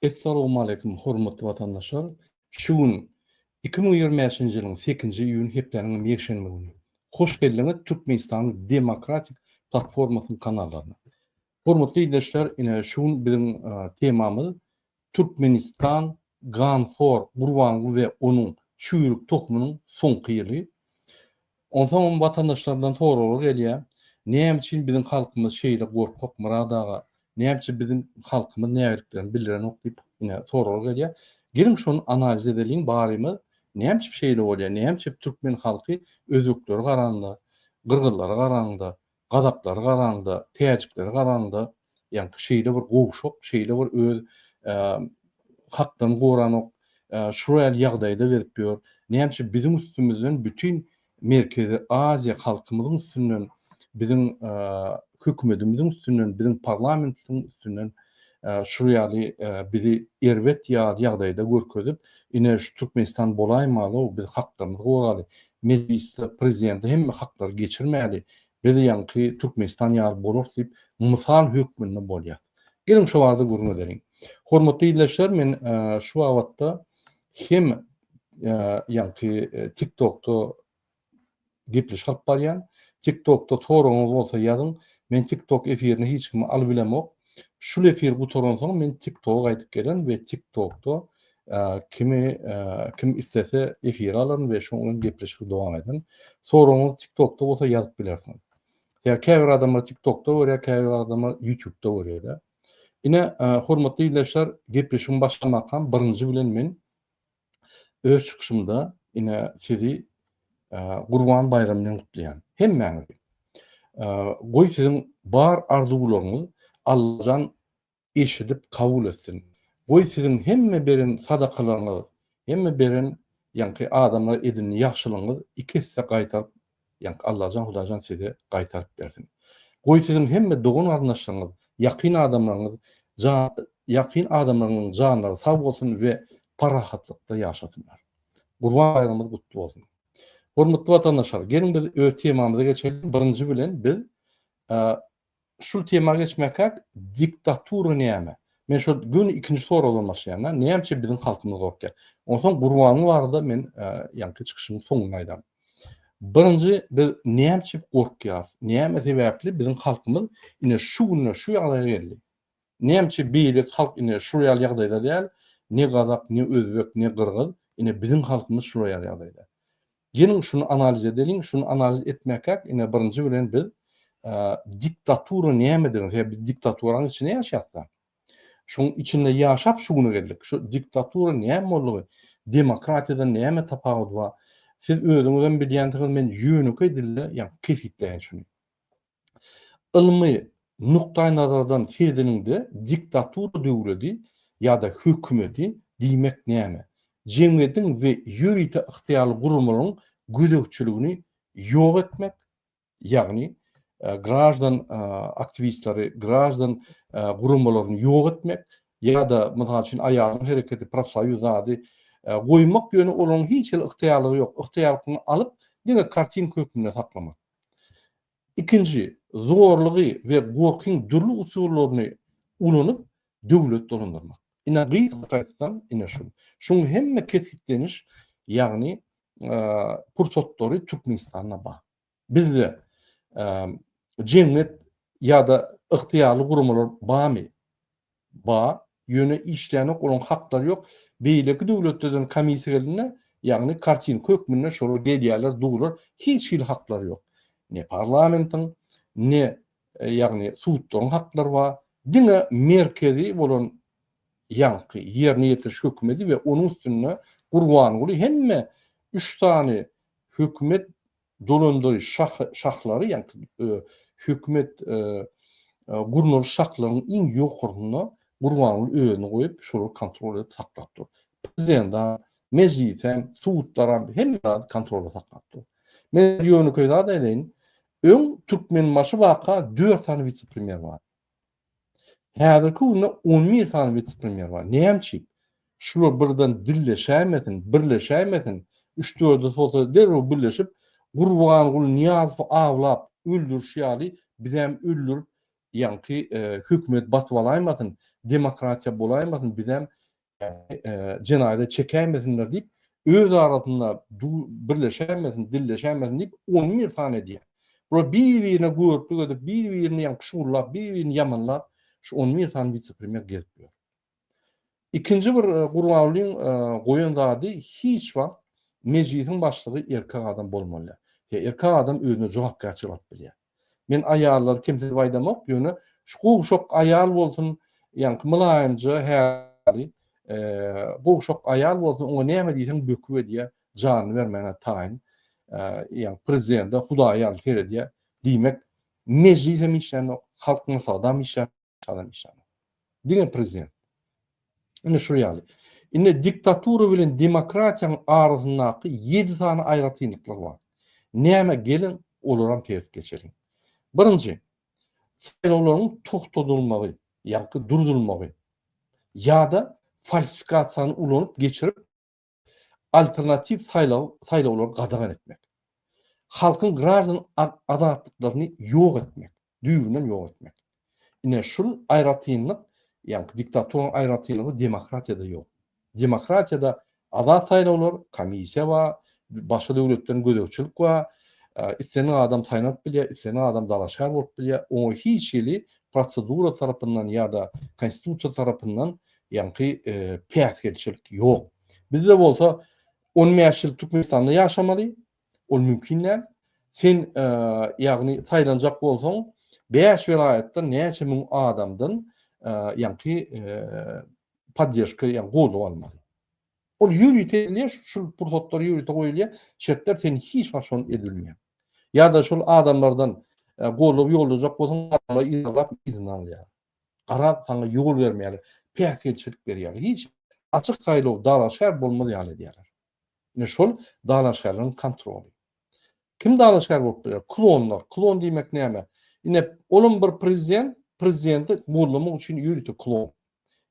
Assalamu alaykum hormatly vatandaşlar. Şu gün 2025 ýylyň 8-nji iýun hepleriniň ýekşenme güni. Hoş geldiňiz Türkmenistan Demokratik Platformasynyň kanallaryna. Hormatly dinleýijiler, ine şu gün biziň temamyz Türkmenistan Ganfor Gurbanguly we onuň çüýrük tokmynyň soňky ýyly. Ondan vatandaşlardan soralar gelýär. Näme üçin biziň halkymyz şeýle gorkak muradaga, näme üçin biziň halkymyz nämeliklerini bildiren okdyp ine soralar gelýär. Gelin şonu analiz edelim barymyz. Näme üçin şeýle bolýar? Näme üçin türkmen halky özükleri garanda, gyrgyzlary garanda, gazaklary garanda, täjikleri garanda, ýani şeýle bir gowşok, şeýle bir öz hakdan goranok, şuraya ýagdaýda berip ýör. Näme üçin biziň üstümizden bütün Merkezi Aziya halkymyzyň üstünden, biziň hökümetimizin üstünden, biziň parlamentiň üstünden şurýaly bizi erwet ýagdaýda görkezip, ine şu Türkmenistan bolaýmaly, biz haklarymyzy goraly. Meclisde prezidenti hemme haklar geçirmäli. Biz ýanky Türkmenistan ýaly bolar diýip mysal hökmünde bolýar. Gelin şu barada gurulma edelim. Hormatly dinleýijiler, men şu wagtda hem ýanky TikTok'da gepleşip barýan. TikTok'da soraňyz bolsa ýazyň. Men TikTok efirini hiç kim aly bilemok. Şu efir butoran soň men TikTok'a gaýdyp gelen we TikTok'da kim istese efir alan we şoňa gepleşip dowam eden. Soraňyz TikTok'da bolsa ýazyp bilersiňiz. Ya käbir adamlar TikTok'da görýär, käbir adamlar YouTube'da görýär. Ine hormatly dinleýijiler, gepleşigiň başlamakam birinji bilen men öz çykyşymda ine sizi Gurban bayramyny gutlaýan. Hemmäňizi. Goý siziň bar arzugularyňyz Allah'dan eşidip kabul etsin. Goý siziň hemme beren sadakalaryňyz, hemme beren ýanky adamlar edin ýagşylygyňyz iki hisse gaýtaryp, ýanky Allah'dan Hudaýdan size gaýtaryp bersin. Goý siziň hemme dogun arnaşlaryňyz, ýakyn adamlaryňyz, ýakyn adamlarynyň janlary sag bolsun we parahatlykda ýaşasynlar. Gurban bayramyňyz gutly bolsun. Hormatly vatandaşlar, gelin biz öz temamyza geçelim. Birinji bilen biz şu temaga geçmekak diktatura näme? Men şu gün ikinji soradan başlaýan, näme üçin biziň halkymyz gorkar? Ondan gurbanyň barada men ýanky çykyşymy soňuna aýdam. Birinji biz näme üçin gorkýar? Näme sebäpli biziň halkymyz ine şu günde şu ýagdaýa geldi? Näme üçin beýlik halk ine şu ýagdaýda däl, ne gazak, ne özbek, ne gyrgyz, ine biziň halkymyz şu ýagdaýda. Gelin şunu analiz edelim. Şunu analiz etmekak ine birinji bilen biz diktatura nämedir? Ya biz diktaturaň içinde ýaşapda. Şoň içinde ýaşap şu güne geldik. Şu diktatura näme bolýar? Demokratiýadan näme tapawut bar? Siz özüňizden bilýändiňiz men ýönük edildi, ýa kefitleýän şunu. Ilmy nukta nazardan firdininde diktatura döwleti ýa-da hökümeti diýmek näme? Cemiyetiň we ýürite ıhtiýarly gurulmalyň gödekçiligini ýok etmek, ýagny grajdan aktivistleri, grajdan gurulmalaryny ýok etmek ýa-da mysal üçin aýagyň hereketi profsoýuzady goýmak ýöne olaryň hiç ıhtiýarlygy ýok. Ihtiýarlygyny alyp diňe kartin kökünde saklamak. İkinji, zorlugy we gorkyň dürli usullaryny ulanyp döwlet dolandyrmak. Ine gıýytdan ine şu. Şoň hemme keskitleniş, ýagny pursatları Türkmenistana bar. Bizde cemiyet ýa-da ıhtiýarly gurulmalar barmy? Bar, ýöne işleýän olan haklar ýok. Beýleki döwletlerden komissiýa geldiňde, ýagny kartin kökmünde şol gelýärler, duglar, hiç haklar ýok. Ne parlamentiň, ne ýagny sudlaryň haklary bar. Diňe merkezi bolan ýanky ýerine ýetiriş hökümeti we onuň üstüne Gurbanguly hemme 3 tane hökümet dolandyryş şahlary ýanky hökümet gurnuly şahlaryň iň ýokuruna Gurbanguly öňüne goýup şolu kontrol edip saklapdy. Prezident, meclisen, sudlar hemme kontrol saklapdy. Men ýöne köýdä edeň, öň türkmen başy baka 4 tane vice-premier bar. Häzirki günde 11 tane vice-premier bar. Näme üçin? Şular birden birleşämetin, 3-4 foto derw birleşip Gurbanguly Niýazow awlap öldürýärli, bizem öldürüp ýanky hökümet basyp alaýmasyn, demokratiýa bolaýmasyn, bizem cenayda çekemesinler deyip öz arasında birleşemesin, dilleşemesin deyip 11 tane diye. Bu bir-birine görüp bir-birini yankışurlar, bir-birini yamanlar şu 11 tane vice-premier gelip. İkinci bir Gurbanlyň goýandagy hiç wagt mejlisin başlygy erkek adam bolmaly. Erkek adam özüne jogapkärçilik alyp bilýär. Men aýallar kimse baýdamak ýöne şu gowşok aýal bolsun, ýani mylaýymja häli, gowşok aýal bolsun, oňa näme diýsen böküp diýär, jany bermäne taýyn. Ýani prezident Hudaý ýaly tere diýär. Diýmek mejlis hem işlänik, halk adam işlänik. Diňe prezident. Ine şu ýaly. Ine diktatura bilen demokratiýanyň arasyndaky 7 tane aýratynlyklar bar. Näme gelin olaram ters geçelim. Birinji, saýlawlaryň togtadylmagy, ýa-da durdurulmagy ýa-da falsifikasiýany ulanyp geçirip alternativ saýlawlary gadagan etmek. Halkyň grazyn adatlyklaryny ýok etmek, düýbünden ýok etmek. Ine şul aýratynlyk, ýa-ni diktaturaň aýratynlygy demokratiýada ýok. Demokratiýada adat saýlawlar, komissiýa bar, başga döwletleriň gödekçilik bar, istenen adam saýlanyp bilýär, istenen adam dalaşar bolup bilýär. O hiç ýeli prosedura tarapyndan ýa-da konstitusiýa tarapyndan ýa-ni päsgelçilik ýok. Bizde bolsa 15 ýyl Türkmenistanda ýaşamaly, ol mümkin näme? Sen ýagny saýlanjak bolsaň 5 vilayetde näçe müň adamdan ýa-ni podдержка, ýa-ni golluk almaly. Ol ýürüýär, şul pursatlar ýürüýte goýulýar, şertler sen hiç wagt edilmeýär. Ýa-da şol adamlardan golluk ýoldajak bolsaň, adamlar ýyglap izin alýar. Garap saňa ýol bermeýär, päsgelçilik berýär. Hiç açyk saýlaw, dalaşar bolmaly ýaly diýerler. Ne şol dalaşarlygyň kontroly. Kim dalaşar bolup bilýär? Klonlar. Klon diýmek näme? Ine olum bir prezidenti gollamak üçin ýürüýte klon.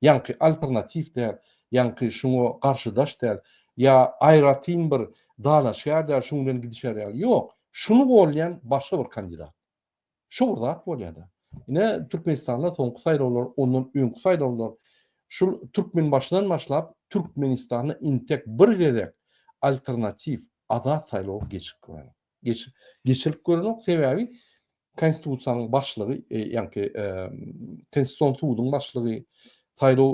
Ýa-ni alternativ däl, ýa-ni şuňa garşydaş däl, ýa aýratyn bir dalaşar däl, şuň bilen gidişer ýaly. Ýok, şunu gollayan başga bir kandidat. Şu zat bolýar. Ine Türkmenistanda soňky saýlawlar, ondan öňki saýlawlar şul Türkmen başyndan başlap Türkmenistany intek bir gezek alternativ adat saýlaw geçirip görmek sebäbi konstitusiýanyň başlygy, ýa-ni konstitusiýon tudunyň başlygy, saýlaw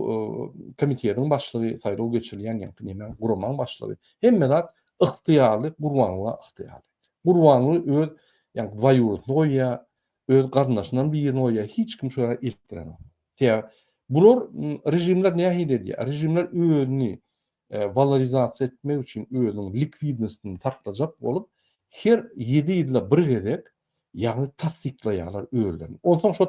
komitetining başlygy, saýlaw geçirilýän ýa-ni näme guramaň başlygy. Hemme zat ıhtiýarly, Gurbanlyga ıhtiýarly. Gurbanly öz ýa-ni waýurtyny goýýar, öz garnaşyndan birini goýýar, hiç kim şolara eltdirenok. Bular rejimler näme edýär? Rejimler özüni valorizasiýa etmek üçin özüniň likvidnostyny taklajak bolup, her 7 ýylda bir gezek ýagny tasdiklaýarlar özlerini. Onsoň şo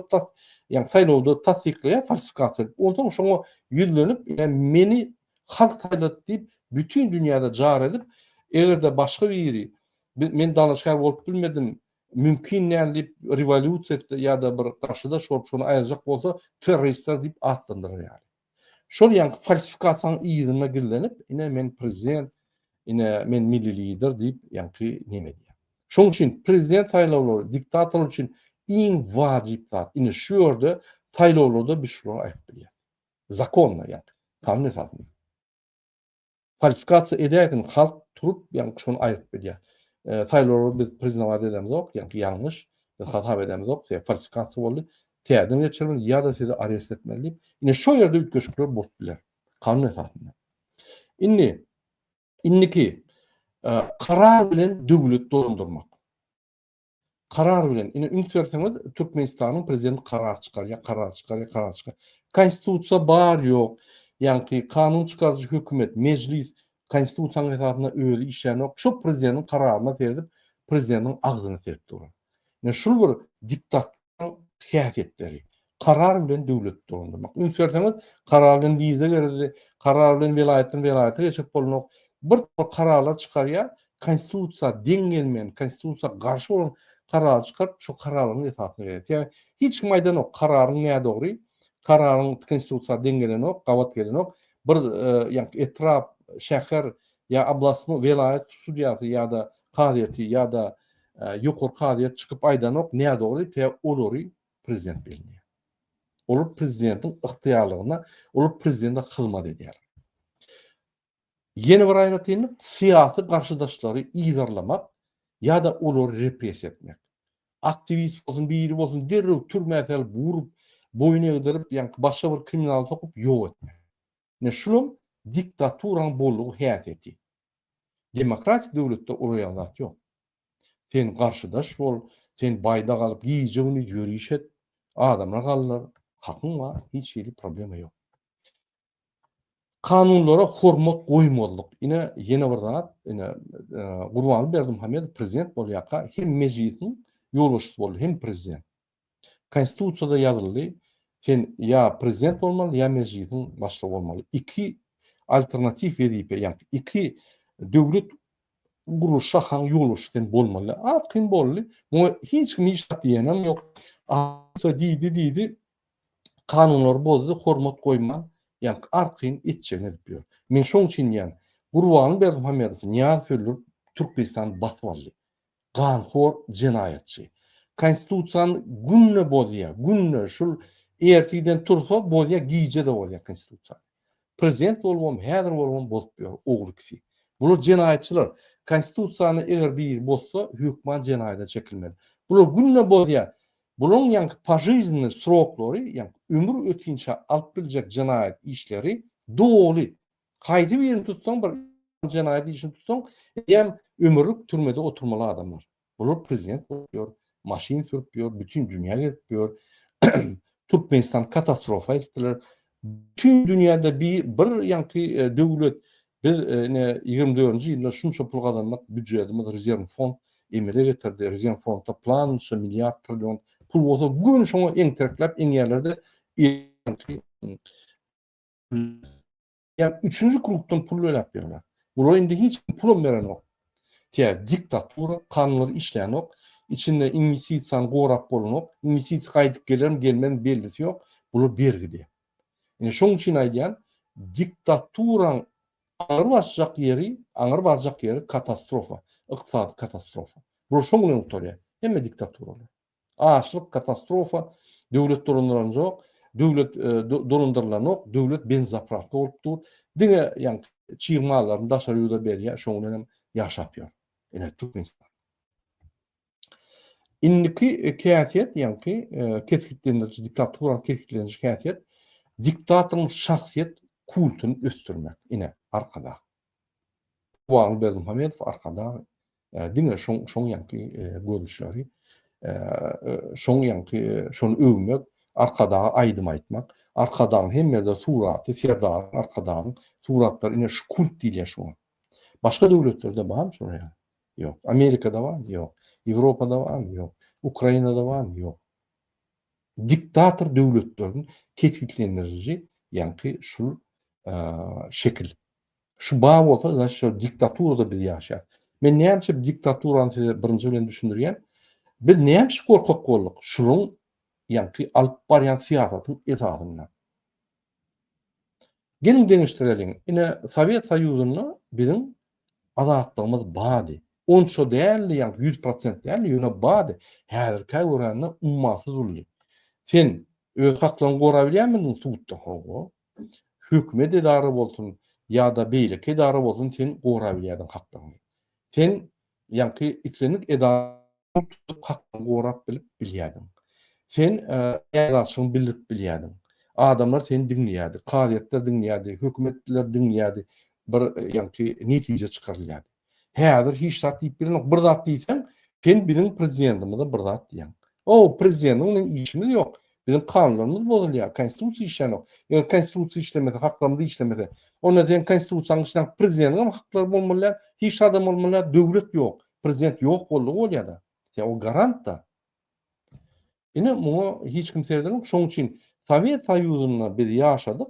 ýa-ni saýlawda tasdiklaýar, falsifikatsiýa. Onsoň şoňa ýüzlenip, meni halk saýlady diýip bütün dünýäde jar edip, egerde başga biri men dalaşar bolup bilmedim, mümkin näme diýip rewolýusiýa etdi ýa-da bir garşyda şonu aýarjak bolsa terroristler diýip atlandyrar. Şol ýa-ni falsifikasiýanyň ýygyna gillenip, ine men prezident, ine men milli lider diýip ýa-ni näme diýär. Şoň üçin prezident saýlawlary diktatorlar üçin iň wajyp zat. Ine şu ýerde saýlawlarda bir şular aýyp bilýär. Zakonla ýa-ni kanun esasında. Falsifikatsiýa edýän halk turup ýa-ni şonu aýyp bilýär. Saýlawlary biz prezident edemizok, ýa-ni ýalňyş, biz hata edemizok, falsifikatsiýa boldy. Täzeden geçirilmeli ýa-da sizi arest etmeli. Ine şu ýerde ütgeşikler bolup bilýär. Kanun esasında. Inniki karar bilen döwlet dolundurmak. Karar bilen, ine ünsürseňiz Türkmenistanyň prezidenti karar çykarýar. Konstitusiýa bar ýok. Ýani kanun çykarjy hökümet, mejlis konstitusiýanyň esasynda öýle işlenok. Şu prezidentiň kararyna terip, prezidentiň agzyny terip durar. Ine şul bir diktaturaň häsiýetleri. Karar bilen döwlet dolundurmak. Ünsürseňiz karar bilen wiza gerdi, karar bilen vilayatyň geçip bolmak. Bir kararlar çykarýar, konstitusiýa deň gelmeýän, konstitusiýa garşy bolan karar çykaryp, şu kararyň esasyny berýär. Ýani hiç kim aýdanok, kararyň näde dogry, kararyň konstitusiýa deň gelenok, gawat gelenok, bir ýa-ni etrap, şäher ýa oblastmy vilayat sudiýasy ýa-da kadyety ýa-da ýokary kadyet çykyp aýdanok, näde dogry, olary prezident belgiler. Olur prezidentiň ıhtiýarlygyna, olur prezidente hyzmat edýär. Yeni bir aýratynlyk siyasy garşydaşlary iýdarlamak ýa-da olary repressiýa etmek. Aktivist bolsun, biri bolsun derrew türmäge salyp burup, boyun egdirip, ýa-ni başga bir kriminal tokup ýok etmek. Ne şulum diktaturaň bollugy häsiýeti. Demokratik döwletde olaýan zat ýok. Sen garşydaş bol, sen baýda galyp giýje güni ýörüş et, adamlar galylar, hakyň bar, hiç şeýle problema ýok. Kanunlara hormat goýmalyk. Ine ýene bir zat, ine Gurbanly Berdimuhamedov prezident bolýaka hem mejlisiň ýolbaşçysy boldy, hem prezident. Konstitusiýada ýazyldy, sen ýa prezident bolmaly, ýa mejlisiň başlygy bolmaly. Iki alternativ wezipe, ýani iki döwlet guruş şahan ýolbaşçysy bolmaly. Arqyn bolly, bu hiç kim hiç diýenem ýok. Asa diýdi, kanunlar bozdy, hormat goýma. Yani arqyn etçeni diýýär. Men şoň üçin ýani Gurbanly Berdimuhamedow Niýaz Fölür Türkmenistan batwaly. Ganhor jinayatçy. Konstitusiýany günne bozýar. Günne şul ertiden tursa bozýar, giýje de bolýar konstitusiýa. Prezident bolmam, häzir bolmam bozup ýör ogly kişi. Bular jinayatçylar. Konstitusiýany eger bir bozsa, hökman jinayata çekilmeli. Bular günne bozýar. Bunun ýa-ni pajyzny sroklary, ýa-ni ömür ötünçe alyp biljek jinayat işleri doly. Gaýdy birini tutsaň, bir jinayat işini tutsaň, hem ömürlük türmede oturmaly adamlar. Bular prezident bolýar, maşin sürüp bütün dünýä gezip ýör. Türkmenistan katastrofa etdiler. Bütün dünýäde bir ýa-ni döwlet biz 24-nji ýylda şunça pul gazanmak büdjetimiz rezerw fond emele getirdi. Rezerw fondda plança milyard trilyon pul bolsa gün şoňa eň terklep eň ýerlerde ýa üçüncü grupdan pul öläp berler. Bular indi hiç pul beren ok. Diktatura, kanunlar işleyen ok. İçinde investisiýany gorap bolan ok. Investisiýa gaýdyp gelerim gelmem bellisi ýok. Bular bergidi. Ine şoň üçin aýdýan diktaturan aňyr barjak ýeri katastrofa, ykdysady katastrofa. Bu şoň bilen utarýar. Hemme diktaturalar. Açlyk katastrofa, döwlet dolanlaryň jok, döwlet dolandyrylany ok, döwlet benzaprapda bolupdyr. Diňe ýani çyýrmalaryny daşaryýda berýär, şoň bilen ýaşap ýör. Ine Türkmenistan. Indiki käýfiýet, ýani keskinlendiriji diktaturaň keskinlendiriji käýfiýet, diktatorun şahsiyet kultunu östürmek. Ine arkada. Gurbanly Berdimuhamedow arkada. Diňe şoň ýani görüşleri, şoň ýani şonu öwmek, arkada aýdym aýtmak, arkadan hem ýerde suraty, serdar, arkadan suratlar ine şu kult diýilýär şoňa. Başga döwletlerde barmy şoňa? Ýok. Amerikada barmy? Ýok. Ýewropada barmy? Ýok. Ukrainada barmy? Ýok. Diktator döwletlerini keskinlendiriji ýani şu şekil. Şu baý bolsa, da şu diktaturada biz ýaşar. Men näme diktaturany birinji bilen düşündirýän? Biz näme korkak boldyk? Şunuň ýani alyp barýan siýasatyň esasyndan. Gelin deňişdirelim. Ine Sowet Soýuzyny biziň azatdygymyz bady. Onço däli, ýani 100% däli, ýöne bady. Häzirki göränne ummasyz boldy. Sen öz haklaryny gora bilýärmiň suwutda? Howa. Hökümet edary bolsun, ýa-da beýlik edary bolsun, sen gora bilýärdiň haklaryny. Sen ýani iklenik edary tutup haklaryny gorap bilýärdiň. Sen ýaşaşyny bilip bilýärdiň. Adamlar seni dinleýärdi, karyatlar dinleýärdi, hökümetler dinleýärdi, bir ýani netije çykarylýardy. Häzir hiç zat diýip bilen bir zat diýsen, sen biziň prezidentimize bir zat diýen. O prezidentiň işimiz ýok. Biziň kanunlarymyz bozulýar, konstitusiýa işlenok. Eger konstitusiýa işlemese, haklarymyz işlemese, onda sen konstitusiýanyň işleň prezidentiň haklary bolmalyar, hiç adam bolmalyar, döwlet ýok, prezident ýok boldy bolýar-da. O garant da. Ine muňa hiç kim serdirmek, şoň üçin Sowet Soýuzyny biz ýaşadyk.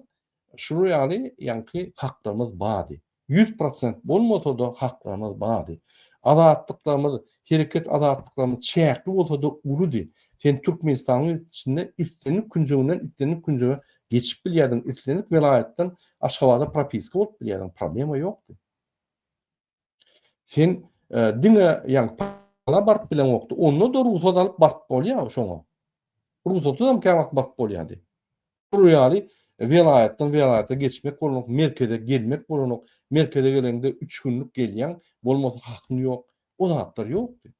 Şuru ýani haklarymyz bady. 100% bolmasa da haklarymyz bady. Azatlyklarymy, hereket azatlyklarymy çäkli bolsa da urudy. Sen Türkmenistanyň içinde istenik künjeginden istenik künjege geçip bilýärdiň, istenik velayetden Aşgabatda propiska bolup bilýärdiň, problema ýokdy. Sen diňe ýani pala barp bilen okdy. Onda da ruhsat alyp barp bolýar şoňa. Ruhsaty da kämak barp bolýardy. Bu ýaly Velayatdan velayata geçmek bolanok, merkeze gelmek bolanok, merkeze gelende 3 günlük gelýän, bolmasa hakyň ýok, o zatlar ýokdy.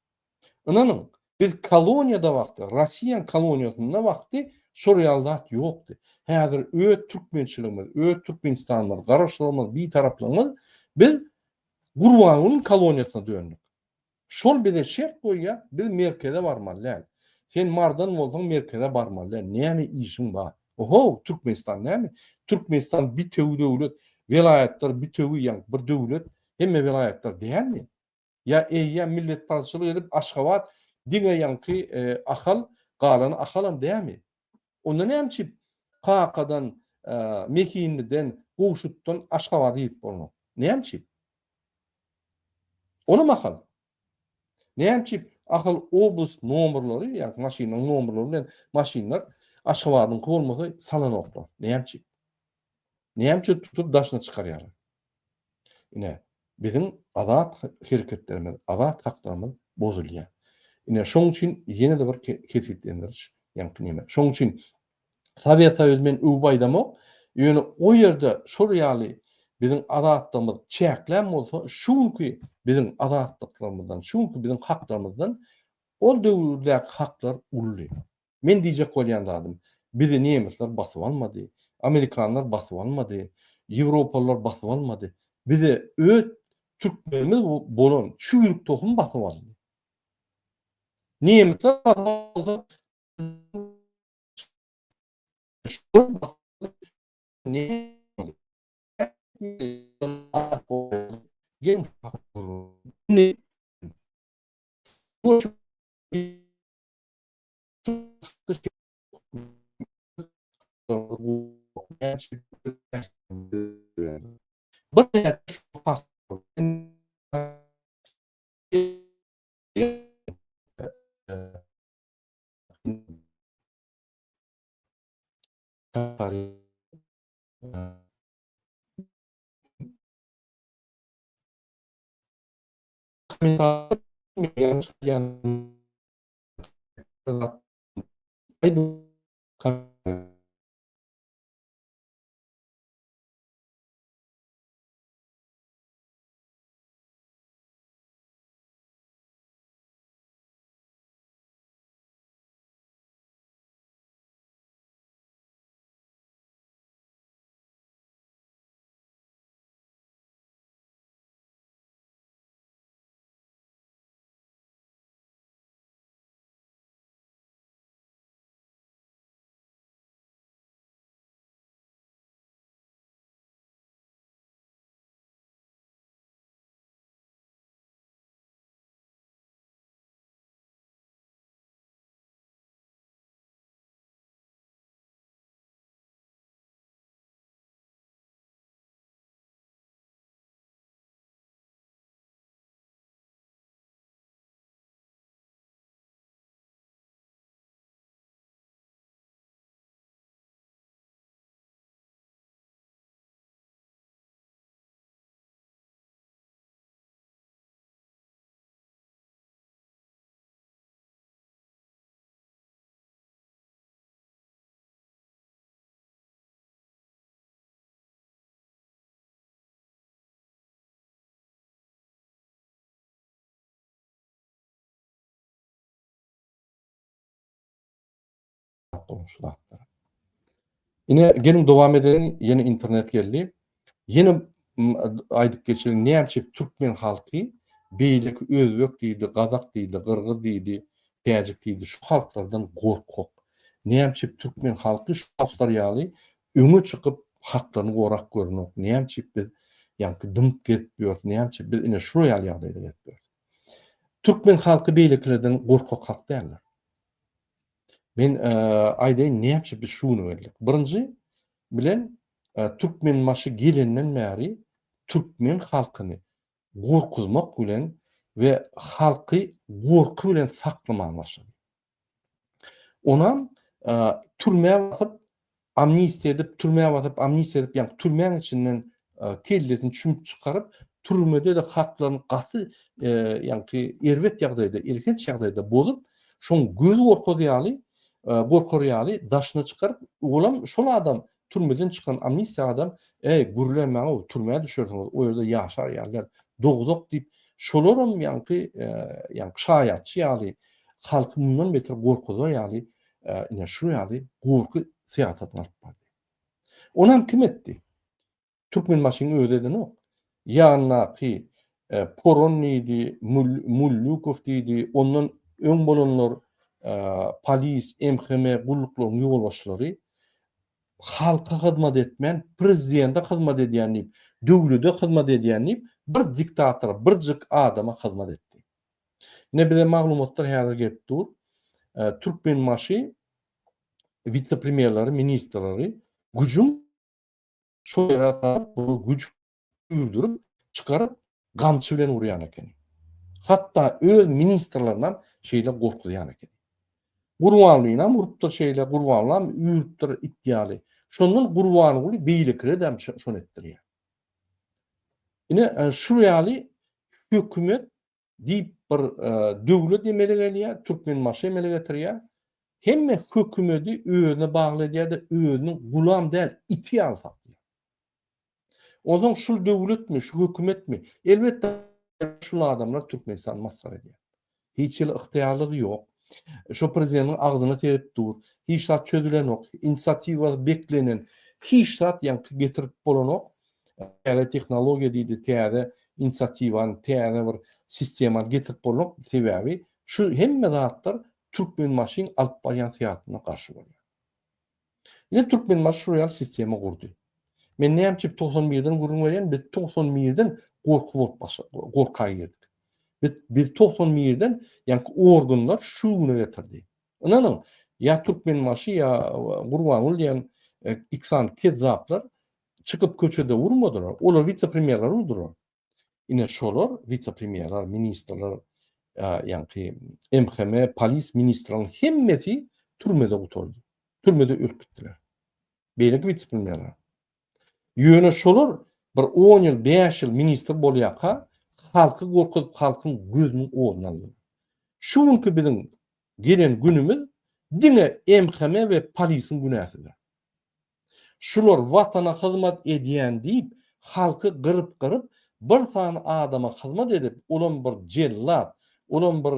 Inanyň, biz koloniýada wagty, Rossiýa koloniýasynda wagty şu real zat ýokdy. Häzir öýt türkmençiligimiz, öýt Türkmenistanyň garaşlygymyz, bir taraplymyz, biz Gurbanyň koloniýasyna döndük. Şol bize şert goýýar, biz merkeze barmaly. Sen mardan bolsaň merkeze barmaly. Näme işiň bar? Oho, Türkmenistan näme? Türkmenistan bir töw döwlet, velayatlar bir töw ýa bir döwlet, hemme velayatlar diýermi? Ya eýýä millet parçalyk edip Aşgabat diňe ýanky ahal, galany ahalam diýermi? Onda näme Kakadan, Mekinliden, Gowşutdan Aşgabat ýyp bolmak. Näme? Ona mahal. Näme ahal obus nomerleri, ýa maşynyň nomerleri bilen maşynlar Aşgabatyň bolmasy salanoklar. Näme tutup daşyna çykarýar? Ine bizim azat hereketlerimiz, azat haklarymyz bozulýar. Ine şoň üçin ýene-de bir kesitlendir. Ýa-ni näme? Şoň üçin Sowet Soýuzy men öwbaýdamok, ýöne o ýerde şol ýaly bizim azatlarymyz çäklen bolsa, şuňky bizim azatlyklarymyzdan, şuňky bizim haklarymyzdan o döwürdäki haklar ully. Men diýjek bolýan zadym, bizi nemisler basyp almady, Amerikanlar basyp almady, Ýewropalılar basyp almady. Bizi öýt türkmenimiz bolan çüýrük tohum basyp aldy. Nemisler basyp aldy. Ne ne Ine genim dowam eden yeni internet geldi. Yeni aýdyp geçiren näçe türkmen halky beýlik özbek diýdi, gazak diýdi, gyrgyz diýdi, täjik diýdi. Şu halklardan gorkok. Näçe türkmen halky şu halklar ýaly öňe çykyp haklaryny gorak görnok. Näçe biz ýa-ni dymk getýär, näçe biz ine şu ýaly ýagdaýda getýär. Türkmen halky beýliklerden gorkok halk däldir. Men aýdaýyn näçe biz şuny bildik. Birinji bilen Türkmen maşy gelenden bäri Türkmen halkyny gorkuzmak bilen we halky gorku bilen saklamak başlady. Onam türmäge basyp amnistiýa edip, türmäge basyp amnistiýa edip, ýa-ni türmäň içinden kelletini çümüp çykaryp, türmede de haklaryny gasy ýa-ni erwet ýagdaýda, erkenç ýagdaýda bolup, şoň göz gorkudýaly, gorkurýaly daşyna çykaryp, olam şol adam türmeden çıkan amnistiya adam gürlemäňe o türmäge düşersiňiz, o ýerde ýaşar ýalylar, dogdok diýip şolaram ýanky şaýatçy ýaly halky mundan beter gorkuzar ýaly ine şu ýaly gorky syýasatyny alyp bardy. Onam kim etdi? Türkmenbaşynyň özi edeni o. Ýannaky Poronnydy, Mullukow diýdi, ondan öň bolanlar polis, MHM gulluklygyň ýol başlary halka hyzmat etmän, prezidente hyzmat edýän diýip, döwlete hyzmat edýän diýip bir diktator, birjik adama hyzmat etdi. Ne bilen maglumatlar häzir gelip dur. Türkmenbaşy vice-premierleri, ministrleri gücüm şu ýerden bu güç ürdürüp çıkarıp gamçy bilen urýan eken. Hatda öz ministrlerinden şeýle gorkudýan eken. Gurbanlygyna murtda şeýle gurbanlam üýüpdir iddialy. Şondan gurbany boly beýlikre dem şonu etdirýär. Ine şu ýaly hökümet diýip bir döwlet emeli gelýär, Türkmenbaşy emeli getirýär. Hemme hökümeti özüne bagly edýär-de özüniň gulam däl, iti alsak. Odan şu döwletmi, şu hökümetmi? Elbetde şu adamlar Türkmenistan masgar edýär. Hiç ýyl ıhtiýarlygy ýok. Şu prezidentiň agzyna terip dur. Hiç zat çözülen ok. İnisiatiwa beklenen hiç zat ýanky getirip bolan ok. Täze tehnologiýa diýdi, täze inisiatiwany, täze bir sistema getirip bolan ok. Sebäbi şu hemme zatlar Türkmenbaşyň alyp barýan syýasatyna garşy bolýar. Ine Türkmenbaşy şu ýaly sistema gurdy. Men näme 91-den gurulmaýan, biz 91-den gorkup bolup gorka girdik. Biz 91-den ýanky organlar şu güne getirdi. Ondan ya Türkmenbaşy ya Gurbanul diýen iksan kezzaplar çıkıp köçede vurmadylar. Olar vice-premierler urdular. Ine şolar vice-premierler, ministrler, ýanky MHM, polis ministrlaryň hemmeti türmede oturdy. Türmede ürkütdiler. Beýle vice-premierler. Ýöne şolar bir 10 ýyl, 5 ýyl ministr bolýaka halky gorkup halkyň gözüniň oňuna aldy. Şu günkü biziň gelen günümiz diňe MHM we polisiň günäsidir. Şular watana hyzmat edýän diýip halky gyryp bir tane adama hyzmat edip, olan bir jellat, olan bir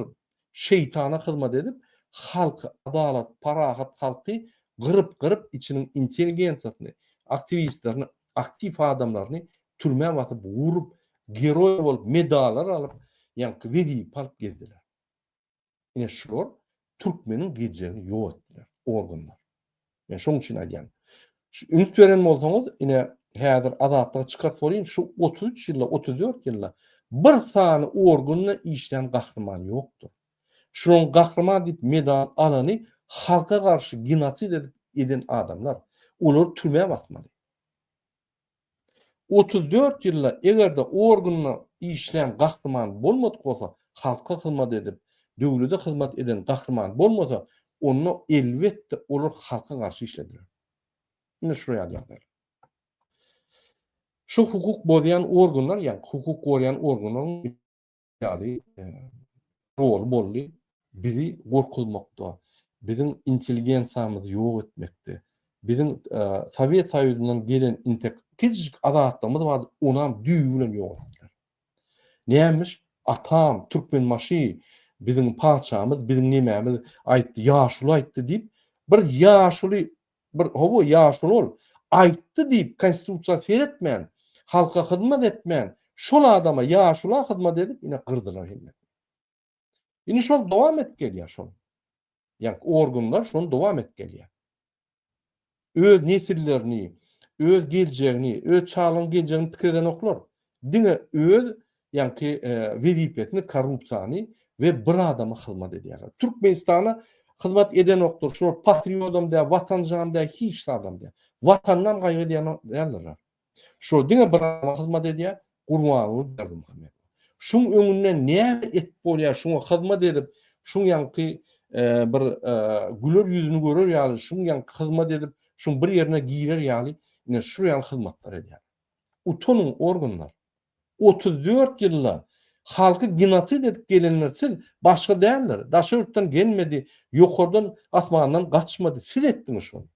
şeytana hyzmat edip halky adalat, parahat halky gyryp içiniň intelligensiýasyny, aktivistlerini, aktiv adamlaryny türmäge batyp urup, geroy bolup, medallar alyp, ýanky wedip alyp gezdiler. Ine şular Türkmeniň geleceğini ýok etdiler, organlar. Men şoň üçin aýdýan. Ümit beren bolsaňyz, ine häzir azatlygy çykartyp bolýan, şu 33 ýylda, 34 ýylda bir sany organna işlen gahrman ýokdur. Şoň gahrman diýip medal alany halka garşy genosid eden adamlar, olar türmäge basmaly. 34 ýylda egerde organna işlen gahrman bolmadyk bolsa, halka hyzmat edip, döwlete hyzmat eden gahrman bolmasa, onu elbetde olar halka garşy işlediler. Ine şu ýaly. Şu hukuk bozyan organlar, ýani hukuk goryan organlaryň ýaly rol boldy. Bizi gorkulmakda, biziň intelligensiýamyzy ýok etmekde. Biziň Sowet Soýuzundan gelen kiçik azatlarymyz bar, onam düýü bilen ýok etdiler. Nämiş? Atam, Türkmenbaşy, biziň paçamyz, biziň nemämiz aýtdy, ýaşuly aýtdy diýip, bir ýaşuly, bir hobo ýaşuly ol, aýtdy diýip konstitusiýa seretmän, halka hyzmat etmän, şol adama ýaşuly hyzmat edip ine gyrdylar hemme. Ine şol dowam etgelýär şol. Ýani organlar şonu dowam etgelýär. Öz nesillerini, öz geljegini, öz çağlaryň geljegini pikirden oklar. Diňe öz ýanky wedipetini, korrupsiýany we bir adama hyzmat edýärler. Türkmenistana hyzmat eden oklar, şol patriotam da, watanjam da, hiç adam da. Watandan gaýry diýenler. Şol diňe bir adama hyzmat edýär, Gurbanul Berdimuhammedov. Şuň öňünden näme et bolýar, şuňa hyzmat edip, şuň ýanky bir güler ýüzüni görer ýaly, şuň ýanky hyzmat edip, şuň bir ýerine girer ýaly, ine şu ýaly hyzmatlar edýär. Utonyň organlar 34 ýylda halky genosid edip gelenler siz başga däldir. Daşurtdan gelmedi, ýokardan asmandan gaçmady. Siz etdiňiz şonu.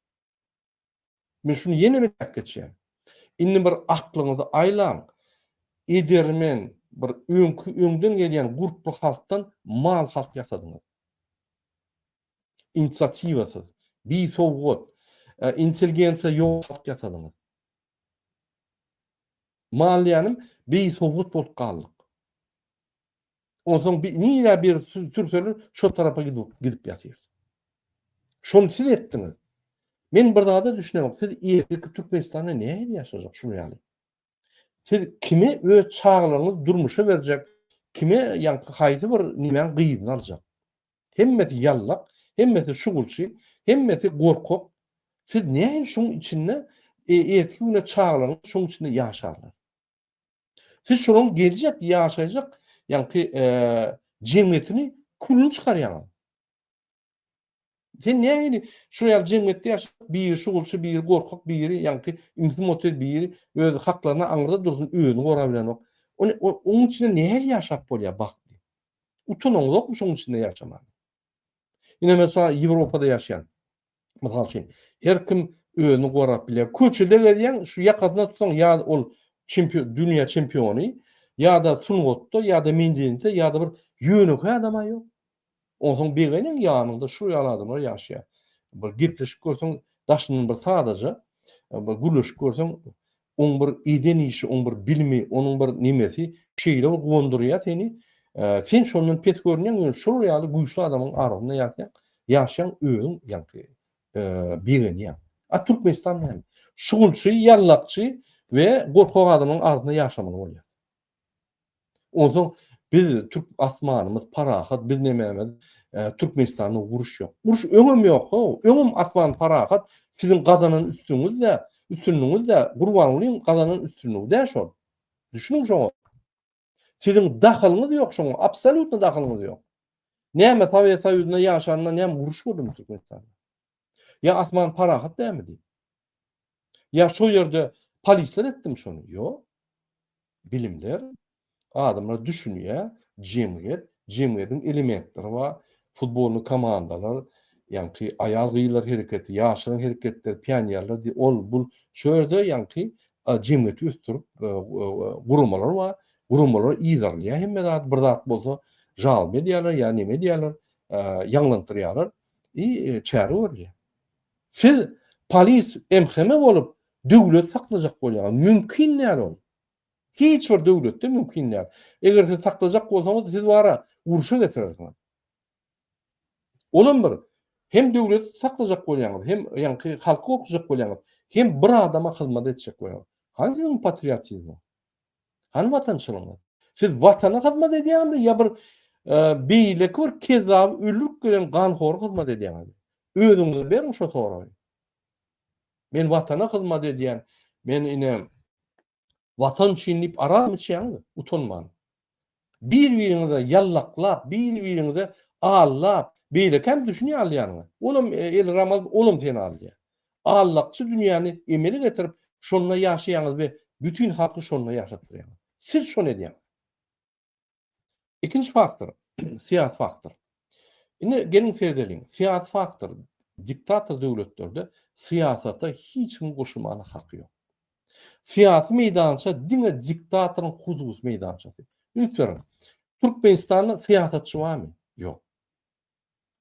Men şunu yine bir geçýän. Indi bir aklyňyzy aýlan, edermen bir öňden gelýän guruply halkdan mal halk ýasadyňyz. İnisiatiwasyz, bisogat, intelligensiýa ýok halk ýasadyňyz. Mal ýanym bisogat bolup galdyk. Onsoň niýe bir türkleri şo tarapa gidip ýatyr. Şonu siz etdiňiz. Men bir daha da düşünemem. Siz erkek Türkmenistanda näme ýaşajak şunu ýaly. Siz kime öz çağlaryňyz durmuşa berjek, kime ýa-ni haýsy bir nimeň gyýyny aljak. Hemmeti ýallak, hemmeti şugulçy, hemmeti gorkak. Siz näme şoň içinde erkek we çağlaryň şoň içinde ýaşarlar. Siz şonuň geljek ýaşaýjak ýa-ni jemgyýetini kulny çykarýar. Sen näme şu ýa jemgyýetde ýaşap, biri şugulçy, biri gorkak, biri ýa-ni intimatel, biri öz haklaryna aňyrda dursun, özüni gora bilenok. Onun içinde näme ýaşap bolýar bakdy. Utanýarokmy şoň içinde ýaşamak? Ine mesela Ýewropada ýaşaýan. Mysal üçin, her kim özüni gorap biler. Köçede gelýän şu ýakasyna tutsaň ýa ol dünýä çempiony, ýa-da tungatda, ýa-da mendinde, ýa-da bir ýönük adam ýok. Onsoň begenin ýanynda şu ýaly adamlar ýaşaýar. Bir gepleşip görseň, daşynyň bir sadaja, bir gülüşip görseň, oň bir eden işi, oň bir bilmi, onuň bir nimesi şeýle gondurýar seni. Sen şondan pes görnýän şu ýaly güýçli adamyň arasynda ýaşaýan öňüň ýa-ni begeni. A Türkmenistan näme? Şugulçy, ýallakçy we gorkak adamyň arasynda ýaşamaly bolýar. Onsoň biz Türk asmanymyz parahat, biz nememiz Türkmenistanyň guruş ýok. Guruş öňüm ýok, öňüm asman parahat, sizin gazanyň üstünlüğünüz de gurban bolyň gazanyň üstünlüğü de şol. Düşünüň şoňa. Sizin dahylyňyz ýok şoňa, absolutny dahylyňyz ýok. Näme Sowet Soýuzyna ýaşanyna näme guruş gördüm Türkmenistanda? Ya asman parahat dämidi? Ya şo ýerde polisler etdim şonu? Ýok. Bilimler, adamlar düşünýär, jemgyýetiň elementleri bar, futbolny komandalar, ýa-ni aýal gyýlar hereketi, ýaşlaryň hereketleri, pionýerler, ol bul şöýerde ýa-ni jemgyýeti östürip gurulmalar bar, gurulmalar ýyzarlýar, hemme zat bir zat bolsa jal medialar, ýa neme diýerler, ýaňlantyrýarlar, çäre berýär. Siz polis emheme bolup döwlet saklajak bolýar, mümkin näme ol? Hiç bir döwletde mümkin näme. Eger siz saklajak bolsaňyz, siz bara uruşa getirersiňiz. Olam bir hem döwlet saklajak bolýaňyz, hem ýa-ni halka okujak bolýaňyz, hem bir adama hyzmat etjek bolýaňyz. Hansyň patriotizm? Han watançylygyň? Siz watana hyzmat edýärmi ýa bir beýlik bir kezab ölük gelen ganhor hyzmat edýärmi? Özüňizi beriň şo toragy. Men watana hyzmat edýän, men ine watan üçin dip aramyşýan, utanman. Bir-biriňize ýallaklap, bir-biriňize allap, beýle hem düşünýär alýanyňy. Olam el ramaz, olam ten alýar. Allakçy dünýäni emeli getirip şonda ýaşaýaňyz we bütün halky şonda ýaşatdyrýar. Siz şonu edýän. İkinci faktor, siyasi faktor. Ine gelin ferdeliň, siyasi faktor diktator döwletlerde siyasata hiç kim goşulmaly haky ýok. Siyasi meýdança diňe diktatoryň huzus meýdançasy. Ünçüň Türkmenistanda siyasatçy barmy? Ýok.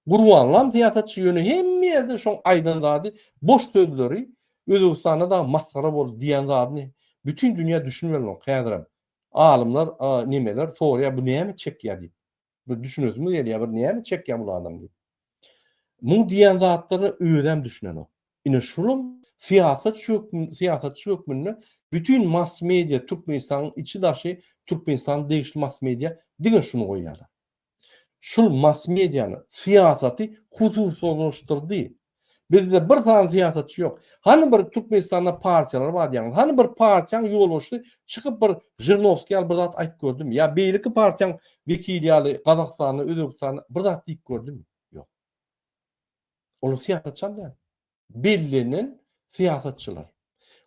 Gurbanlan siyasatçy ýöne hemme ýerde şoň aýdan zady boş sözleri Özbekistanda da maskara bolup diýen zadyny bütün dünýä düşünýärler häzir. Alymlar, nimeler soraýar, bu näme çekýär diýip. Bu düşünýäsizmi ýa bir näme çekýär bu adam diýip. Bu diýen zatlary öýdem düşünen o. Ine şolum siýasatçy hökmünde bütün mass media Türkmenistanyň içi daşy, Türkmenistan degişli mass media diňe şunu goýýarlar. Şul mass mediany siýasaty hususlaşdyrdy. Bizde bir tane siýasatçy ýok. Hani bir Türkmenistanda partiýalar bar diýen, hani bir partiýaň ýolbaşçy çykyp bir Jirinovskiy bir zat aýtyp gördüm. Ya beýleki partiýaň wekili ýaly Gazakstany, Özbekistany bir zat diýip gördüm. Ýok. Ol siýasatçy da bellenen siýasatçylar.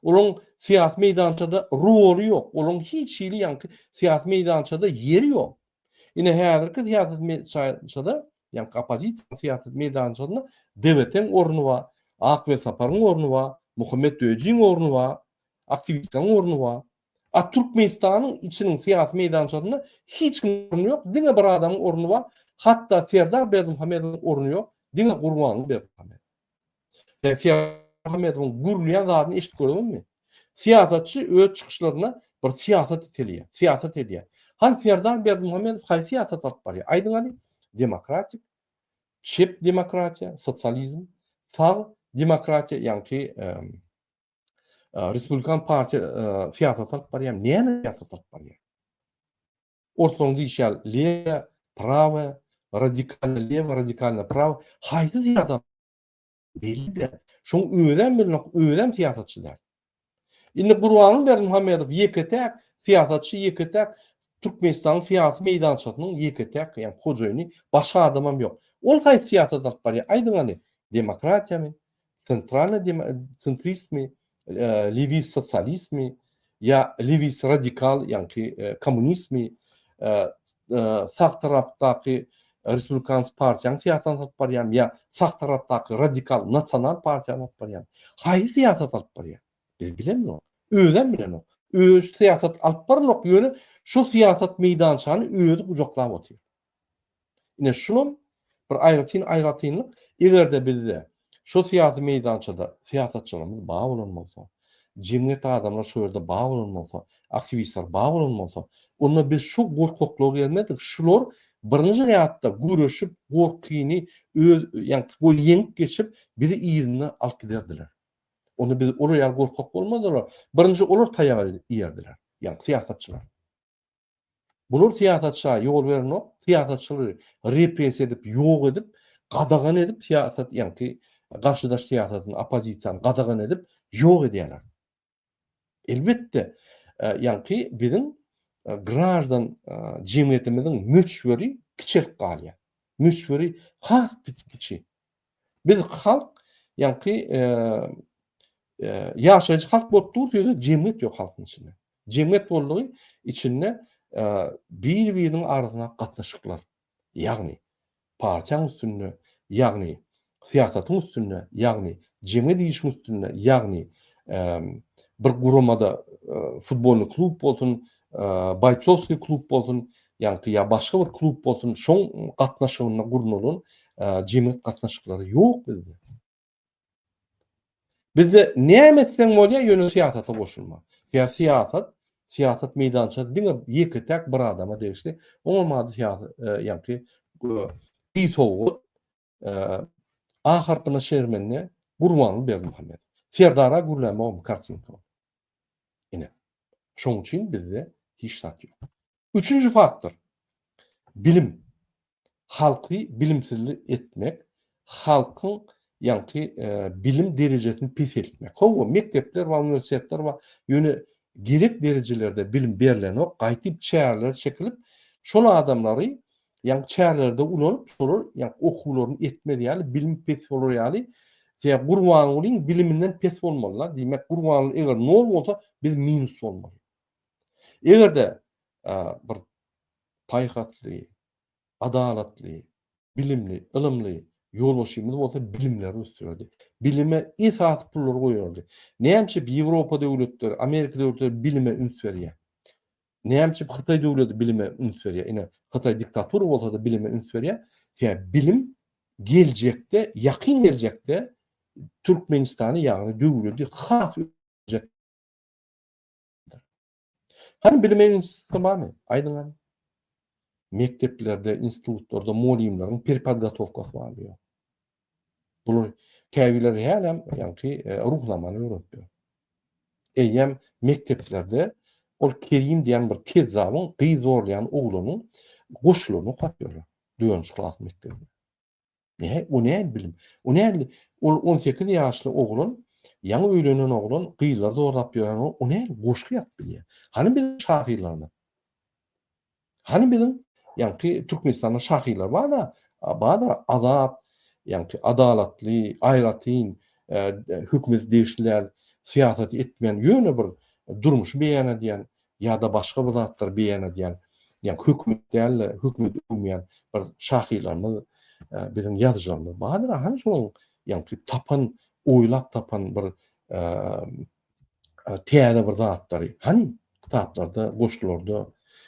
Olaň siýasat meýdançada roly ýok. Olaň hiç şeýle ýa-ni siýasat meýdançada ýeri ýok. Ine häzirki siýasat meýdançada ýa-ni opozisiýa siýasat meýdançasynda dewletiň orny bar, ak we saparyň orny bar, Muhammed Öjin ornu wa, aktivistlerin ornu wa. A Türkmenistan'ın içinin siyasi meydançasında hiç kim ornu yok. Dine bir adamın ornu wa. Hatta Serdar Berdimuhamed'in ornu yok. Dine Gurbanly Berdimuhamed. Serdar Berdimuhamed'in gurlayan zadyny eşit görebilmi? Siyasatçı öz çıkışlarına bir siyasat eteliyor. Siyasat ediyor. Han Serdar Berdimuhamed hay siyasat alıp barýar. Aydın ali demokratik, çep demokratiya, sosyalizm, sağ demokratiya ýa-ni Respublikan parti siyasat alıp barýar. Näme siyasat alyp barýar? Ortadan diýişýär lewa, prawa, radikalna lewa, radikalna prawa. Haýdy siyasat belli-de. Şoň öýlen bilen öýlen siyasatçylar. Indi Gurbanly Berdimuhamedow ýeketäk siyasatçy, ýeketäk Türkmenistanyň siyasi meýdançasynyň ýeketäk ýa-ni hojaýyny başga adamam ýok. Ol haýsy siyasat alyp barýar? Aýdyňany demokratiýamy, centrismi, lewis sotsialismi, ya lewis radikal ýa-ni kommunismi, sağ tarapdaky Respublikan partiýanyň siyasat alyp barýar ýa sağ tarapdaky radikal nasional partiýany alyp barýar. Haýsy siyasat alyp barýar? Biz bilemok. Öýlen bilen o. Öz siyasat alyp barnok ýöne şu siyasat meýdançany özü ujaklap otyr. Ine şunun bir aýratynlyk egerde bizde şu siyasi meýdançada siyasatçylarymyz baý bolanmasa, jemgyýet adamlar şu ýerde baý bolanmasa, aktivistler baý bolanmasa, onda biz şu gorkoklugy gelmedik. Şular birinji ýatda görüşip, gorkyny ýa-ni bu ýeňip geçip bizi ýerine alyp giderdiler. Onu biz oraya gorkak bolmadylar. Birinji olar taýýar ýerdiler. Ýa-ni siyasatçylar. Bular siyasatçylara ýol berenok, siyasatçylary repressiýa edip, ýok edip, gadagan edip siyasat ýa-ni garşydaş siyasatyny, opozisiýany gadagan edip ýok edýärler. Elbetde ýa-ni biziň grajdan jemgyýetimiziň möçberi kiçik galýar. Möçberi has kiçik. Biz halk ýa-ni ýaşaýjy halk bolup durýar, jemgyýet ýok halkyň içinde. Jemgyýet boldugy içinde bir-biriniň arasynda gatnaşyklar. Ýagny partiýaň üstünde, ýagny siýasatyň üstünde, ýagny jemgyýet işiň üstünde, ýagny bir gurumada futbolny klub bolsun, Bayçowski klub bolsun, ýa başga bir klub bolsun, şoň gatnaşygyna gurnulan jemgyýet gatnaşyklary ýok bizde. Bizde näme etseň bolýar ýöne siyasata goşulma. Siyasat meýdançasy diňe ýeketäk bir adama degişli. Olmady siyasat ýa-ni bir sowu ahyrkyna şermenine Gurbanly Berdimuhamed. Serdara Gurlamowum Karçenko. Ine. Şoň üçin bizde hiç sat ýok. Üçüncü faktor. Bilim. Halky bilimsizlik etmek, halkyň ýa-ni bilim derejesini pes etmek. Howa mektepler we universitetler we ýöne gerek derejelerde bilim berilenok, gaýtyp çäherler çekilip, şol adamlary ýa-ni çäherlerde ulanyp, şolar ýa-ni okuwlaryny etmediýäli, bilim pes bolýaly. Ýa Gurbanlyň biliminden pes bolmalylar. Diýmek Gurbanly eger nol bolsa, biz minus bolmaly. Egerde bir taýhatly, adalatly, bilimli, ilimli ýolbaşymyz bolsa bilimleri östürýärdi. Bilime esas pullar goýardy. Näçe Ýewropa döwletleri, Amerika döwletleri bilime üns berýär. Näçe Hytaý döwleti bilime üns berýär. Ine Hytaý diktatura bolsa da bilime üns berýär. Ýa bilim geljekde, ýakyn geljekde Türkmenistany ýagny döwleti has edecek. Hani bilime üns tamamy, aýdyňlar. Mekteplerde, institutlarda molimlaryň perpodgotowkasy barýar. Bular käbiler hälem ýa-ni ruhlamany öğretýär. Eýem mekteplerde ol Kerim diýen bir tez zabyň gyzorlayan oglanyň goşularyny okapýarlar. Döwün şulat mektebinde. O näme bilim? O näme? Ol 18 ýaşly oglan, ýaňy öýlenen oglan gyzlarda orap ýören o näme? Goşky ýap bilýär. Hani biz şahyrlarny? Hani bizim ýa-ni Türkmenistanda şahyrlar bar da, azat, ýa-ni adalatly, aýratyn, hökümet degişler, siyasat etmeyen ýöne bir durmuş beýan edýän ýa-da başga bir zatlar beýan edýän, ýa hökümet däl, hökümet öwmeýän bir şahyrlarymyz, bizim ýazgylarymyz bar. Hani şoň ýa-ni tapan, oýlap tapan bir Täze bir zatlary. Hani kitaplarda, goşgularda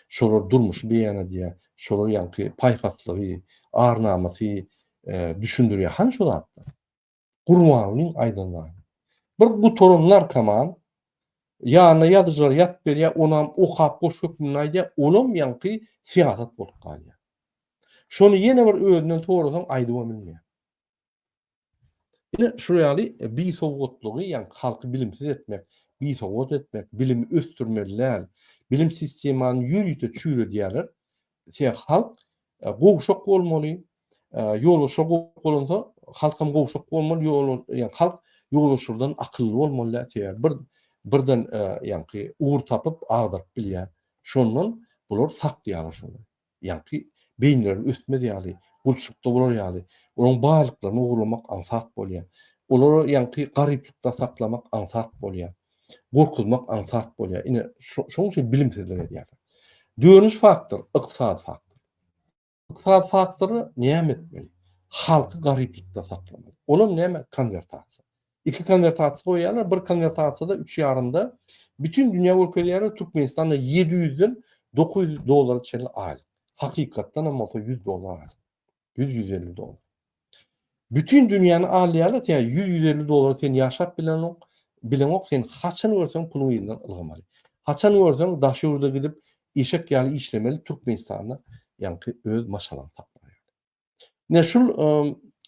şolar durmuş beýana diýe, şolar ýanky paýhatlygy, arnamasy düşündirýär. Hani şo zatlar? Gurbanuň aýdanlary. Bir bu torun narkoman ýanyna ýazyjylar ýat berýär, onam okap boş hökmüni aýdýar, olam ýanky siýasat bolup galýar. Şonu ýene bir özünden torasaň aýdyp bilmeýär. Ine şu ýaly biýsowgatlygy, ýani halky bilimsiz etmek, biýsowgat etmek, bilimi östürmeliler, bilim sistemany ýürüýte çüýre diýerler. Şeýle halk gowşak bolmaly, ýoluşa bolunsa halkam gowşak bolmaly, ýani halk ýoluşurdan akylly bolmaly diýer. Birden ýanky uğur tapyp agdaryp bilýär. Şondan bular saklaýar şonu. Ýanky beýinleri üstme diýýärli, gulçukda bolar ýaly. Onuň barlyklaryny ugurlamak ansat bolýar. Olary ýanky garyplykda saklamak ansat bolýar. Gorkuzmak ansat bolýar. Ine şoň üçin bilimsizlik edýär. Döwürüş faktor, ykdysad faktor. Ykdysad faktory näme etmeli? Halky garyplykda saklamaly. Onuň näme? Konvertasiýa. İki konvertasiýa goýýarlar. Bir konvertasiýada 3,5-da bütün dünýä ölkeleri Türkmenistanda 700'den 900 dolar çenli aýlyk. Hakykatdan ama $100 aýlyk. 100-150 dolar. Bütün dünýäni alýarlar, ýa $100-150 sen ýaşap bilenok sen haçan görseň puluny ýylan ylgamaly. Haçan görseň daşurda gidip eşek ýaly işlemeli Türkmenistanda ýanky öz maşalan tapmaly. Ne şul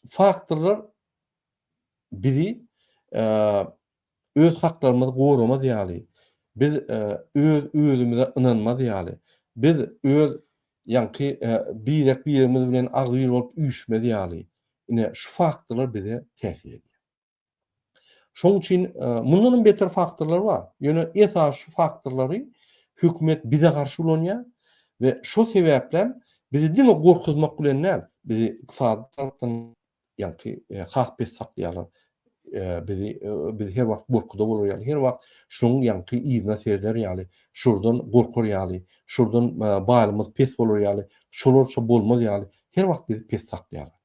faktorlar bizi öz haklarymyzy gorama diýäli. Biz özümize ynanma diýäli. Biz öz ýanky birimiz bilen agyr bolup üýşme diýäli. Ine şu faktorlar bize täsir edýär. Şoň üçin mundan beter faktorlar bar. Ýöne esas şu faktorlary hökümet bize garşy bolanýar we şo sebäplen bizi dime gorkuzmak bilen näl? Bizi ykdysady tarapdan ýanky has pes saklaýarlar. Bizi her wagt gorkuda bolýar. Her wagt şoň ýanky ýygyna serder ýaly, şurdan gorkar ýaly, şurdan balymyz pes bolar ýaly, şolarça bolmaz ýaly. Her wagt bizi pes saklaýarlar.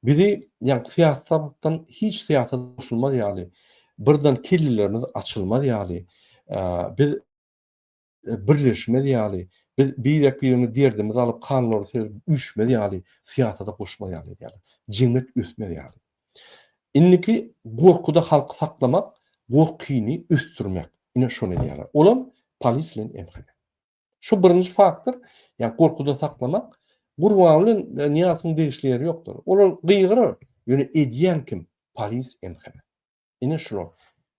Bizi ýanky siýasatdan hiç siýasat boşulmaz ýaly. Birden kellilerimiz açylmaz ýaly. Biz birleşmez ýaly. Biz birimiz derdimizi alyp kanlary serip üýşmez ýaly, siýasata goşmaz ýaly. Jemgyýet ösmez ýaly. Inniki gorkuda halky saklamak, gorkyny östürmek. Ine şonu diýerler. Olam polis bilen emhene. Şu birinji faktor, ýani gorkuda saklamak, gurban bilen niýasyň degişleri ýokdur. Olar gıygyrar, ýöne edýän kim? Polis emhene. Ine şular.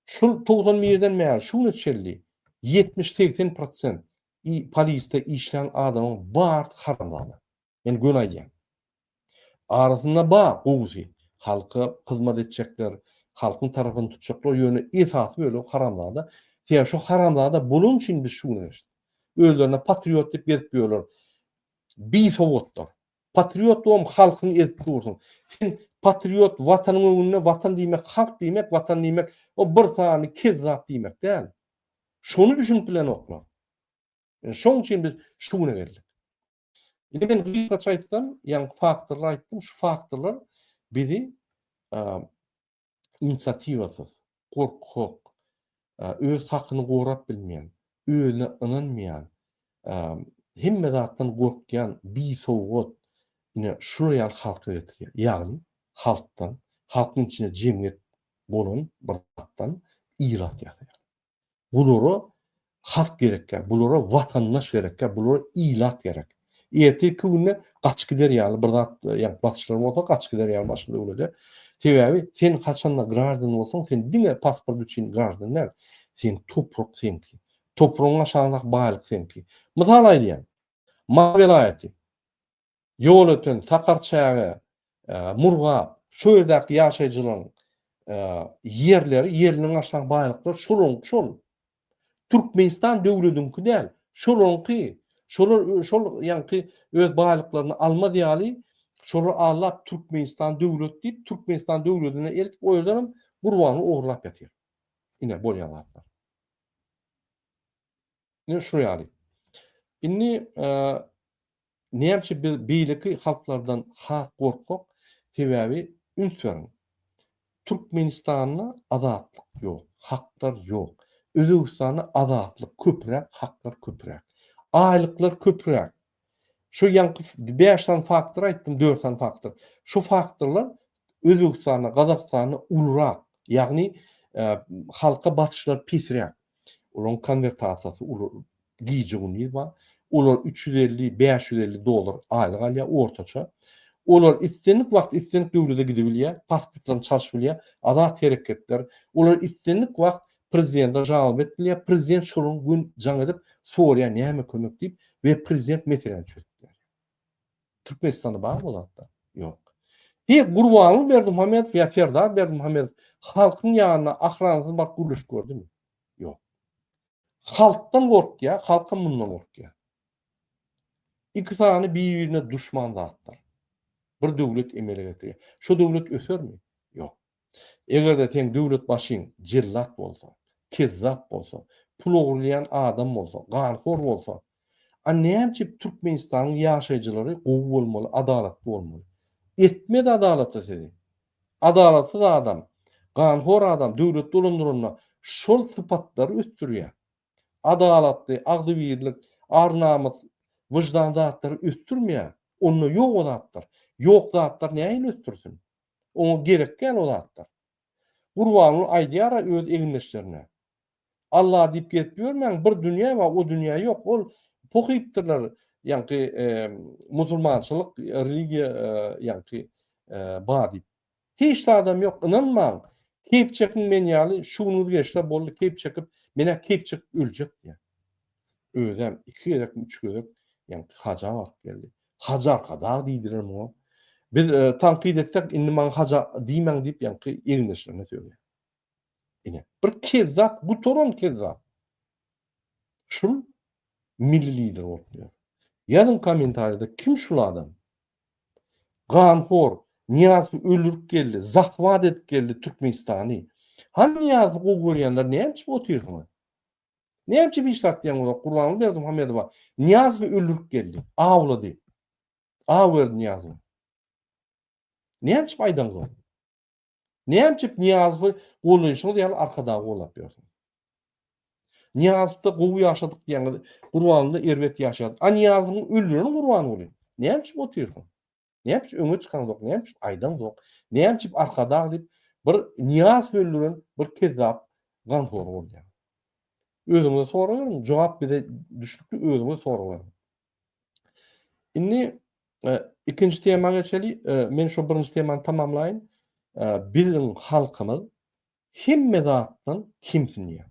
Şul 91'den meýär şu neçeli 70-80% polisde işleyen adamın bart haramdany. Yani gönaýan. Arasynda ba gowy halka hyzmat etjekler, halkyň tarabyny tutjaklar ýöne esasy böyle haramdada. Ýa şu haramdada bulun üçin biz şunu eşit. Özlerine patriot diýip berip ýörler. Biýsowgatlar. Patriot bolum halkyny edip dursun. Sen patriot watanyň öňünde watan diýmek, halk diýmek, watan diýmek o bir tany kezzap diýmek däl. Şonu düşünüp bilen oklar. Şoň üçin biz şunu geldik. Indi men gysgaça aýtdym, ýani faktorlar aýtdym. Şu faktorlar bizi inisiatiwasyz, korkak, öz hakyny gorap bilmeýän, özüne ynanmaýan, hemme zatdan gorkýan, biýsowgat ine şu ýaly halka getirýär. Ýagny halkdan, halkyň içine jemgyýet bolan bir zatdan iýrat ýasaýar. Bulara halk gerekkä, bulara watandaş gerekkä, bulara iýlat gerek. Erteki günde gaç gider ýaly bir zat, ýani başçylar bolsa gaç gider ýaly başga döwlete. Sebäbi sen haçanda gраждан bolsaň, sen diňe pasport üçin gраждан näl? Sen toprak senki. Topragyň aşagyna baýlyk senki. Mysal aýdýan. Ma welaýaty. Ýol öten Sakarçaga, Murgap, şu ýerdäki ýaşaýjylaryň yerleri, yeriniň aşagy baýlyklary şol Türkmenistan döwletiniňki däl. Şolonky, şol ýanky öz baýlyklaryny alma diýäli, şolar allap Türkmenistan döwlet diýip Türkmenistan döwletine eltip o ýerden gurbany ogurlap ýatyr. Ine bolýanlar. Ine şu ýaly. Inni näçe beýleki halklardan hak gorkak sebäbi ünsüň. Türkmenistanyna azatlyk ýok. haklar yok. Özbekistanda azatlyk köpürek, haklar köpürek. Aýlyklar köpürek. Şu ýanky 5 tan faktor aýtdym, 4 tan faktor. Şu faktorlar Özbekistanda, Gazakstanda ulrak, ýagny halka batyşlar pisirek. Olaryň konvertasiýasy giýjigini bar. Olar $350-550 aýlyk alýar ortaça. Olar istenlik wagt istenlik döwlete gidebilýär, pasportlaryny çalyşyp azat hereketler. Olar istenlik wagt prezidente jogap etdiler. Prezident şolun gün jaň edip Suriýa näme kömek diýip we prezident meseleni çözdiler. Türkmenistanda bar bolatda? Ýok. Gurbanyň Berdimuhammedow ýa Serdar Berdimuhammedow halkyň ýanyna ahranyny bar gürleş gördümi? Ýok. Halkdan gorkýar, halka mundan gorkýar. İkisini bir-birine düşman zatlar. Bir döwlet emele getirýär. Şo döwlet ösermi? Ýok. Egerde teň döwlet başyň jellat bolsa, kezzap bolsa, pul ogurlayan adam bolsa, ganhor bolsa, näçe Türkmenistanyň ýaşaýjylary gowy bolmaly, adalatly bolmaly. Etmedi adalatly seni. Adalatsız adam, ganhor adam döwlet dolandyranyna şol sypatlary ösdürýär. Adalatly, agdybirlik, ar-namys, wyjdan zatlary ösdürmeýär. Onu ýok zatlar. Ýok zatlar näme ösdürsin? Onu gerekken o zatlar. Gurbanyň aýdýara öz eginleşlerine. Allah diýip getipýär, men bir dünýä we o dünýä ýok. Ol pokypdyrlar. Ýani musulmançylyk religiýa ýani bady. Hiç adam ýok, inanmaň. Kepçekiň men ýaly şunuňy geçler boldy, kepçekip mene kepçek öljek diýär. Özem 2 gezek, 3 gezek ýani haja wagt geldi. Haja arkada diýdiler mu? Biz tanqid etsek indi maň haja diýmeň diýip ýani eginleşlerine söýler. Ine bir kezzap, bu toron kezzap. Şul milli lider bolýar. Ýazın kommentarda kim şul adam? Ganhor, Niýazow öldürip geldi, zahvat edip geldi Türkmenistany. Han Niýazow gowurýanlar näçe oturýar? Näçe bir şart diýen olar Gurbanyň Berdimuhammedow. Niýazow öldürip geldi, awlady. Awerd Niýazow. Näçe paýdan gol? Näçe Niýazow golaýşyny diýär arkada golap ýördi. Niýazowda gowy ýaşadyk diýen Gurbanyňda erwet ýaşady. Niýazowyň öldüreni Gurban boly. Näçe oturýar? Näçe öňe çykandok, näçe aýdan dok, näçe arkada diýip bir Niýazow öldüren bir kezzap ganhor bolýar. Özüňe soraýarym, jogap bide düşükli özüňe soraýarym. Indi ikinji temaga geçeli, men şu birinji temany tamamlaýyn. Biziň halkymyz hemme zatdan kimsinýär.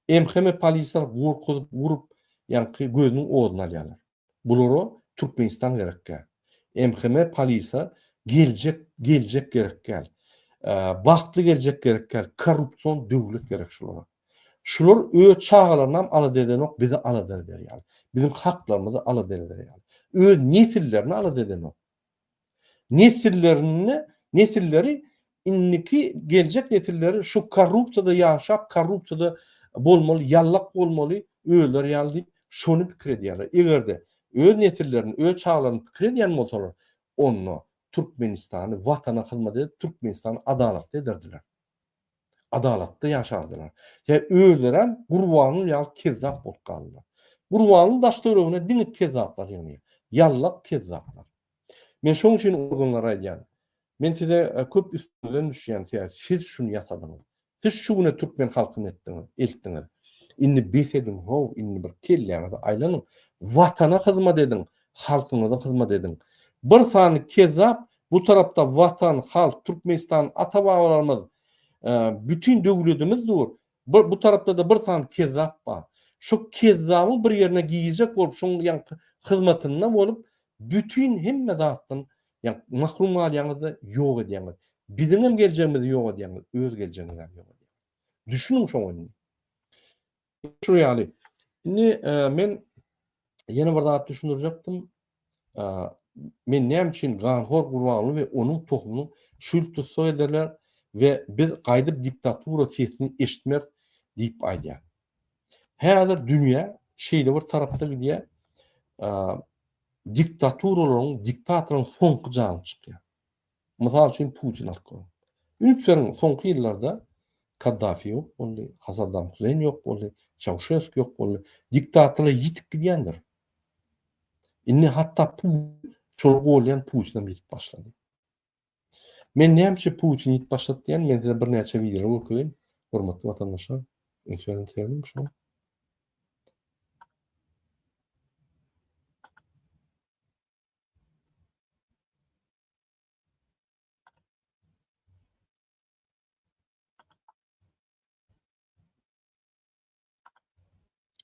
Emheme polisler gorkup vurup ýani gözüniň oduny alýarlar. Bulary Türkmenistan gerekkä. Emheme polisler geljek gerekkä. Wagtly geljek gerekkä. Korrupsiýon döwlet gerek şulara. Şular öz çağlaryndan ala dedenok bizi ala derler ýaly. Bizim haklarymyzy ala derler ýaly. Öz nesillerini ala dedenok. Nesilleri inniki geljek nesilleri şu korrupsiýada ýaşap, korrupsiýada bolmaly, ýallak bolmaly, öýler ýaly diýip şonu pikir edýärler. Egerde öz nesillerini, öz çağlaryny pikir edýän bolsalar, onu Türkmenistany watana hyzmat edip, Türkmenistany adalatly ederdiler. Adalatly ýaşardylar. Öýler hem Gurbanyň ýaly kezzap bolup kaldylar. Gurbanyň daşdöwregine diňip kezzaplar ýani. Ýallak kezzaplar. Men şoň üçin organlara aýdýan. Men size köp üstünden düşýän, siz şunu ýasadyňyz. Siz şunu Türkmen halkyny eltdiňiz. Indi besedin ho, indi bir kelýäňiz aýlanyň, watana hyzmat edin, halkyňyza hyzmat edin. Bir sany kezzap, bu tarapda watan, halk, Türkmenistan ata-babalarymyz, bütün döwletimiz dur. Bu tarapda da bir sany kezzap bar. Şu kezzapy bir ýerine giýjek bolup, şoň ýani hyzmatyndan bolup, bütün hemme zatdan ýani mahrum bolýanňyzy ýok edýäňiz. Biziň hem geljegimizi ýok edýäňiz, öz geljegiňizi ýok edýäňiz. Düşünüň şoňa. Şu ýaly. Indi men ýene bir zat düşündirjekdim. Men näme üçin Ganhor Gurbanyny we onuň tohumuny şul tutsa ederler we biz gaýdyp diktatura sesini eşitmer diýip aýdýar. Häzir dünýä şeýle bir tarapda gidýär. Diktaturaryň, diktatoryň soňky jany çykýar. Mysal üçin Putin alkowy. Ülkelerin soňky ýyllarda Kaddafi yok boldy, Saddam Hüseyin yok boldy, Çavuşesk yok boldy. Diktatorlar yitip gidýändir. Inni hatta şol bolýan Putin'e yitip başlady. Men näçe Putin yitip başlady diýen men size bir näçe videolar öküdüm. Hormatly watandaşlar, öňsüňizden şu.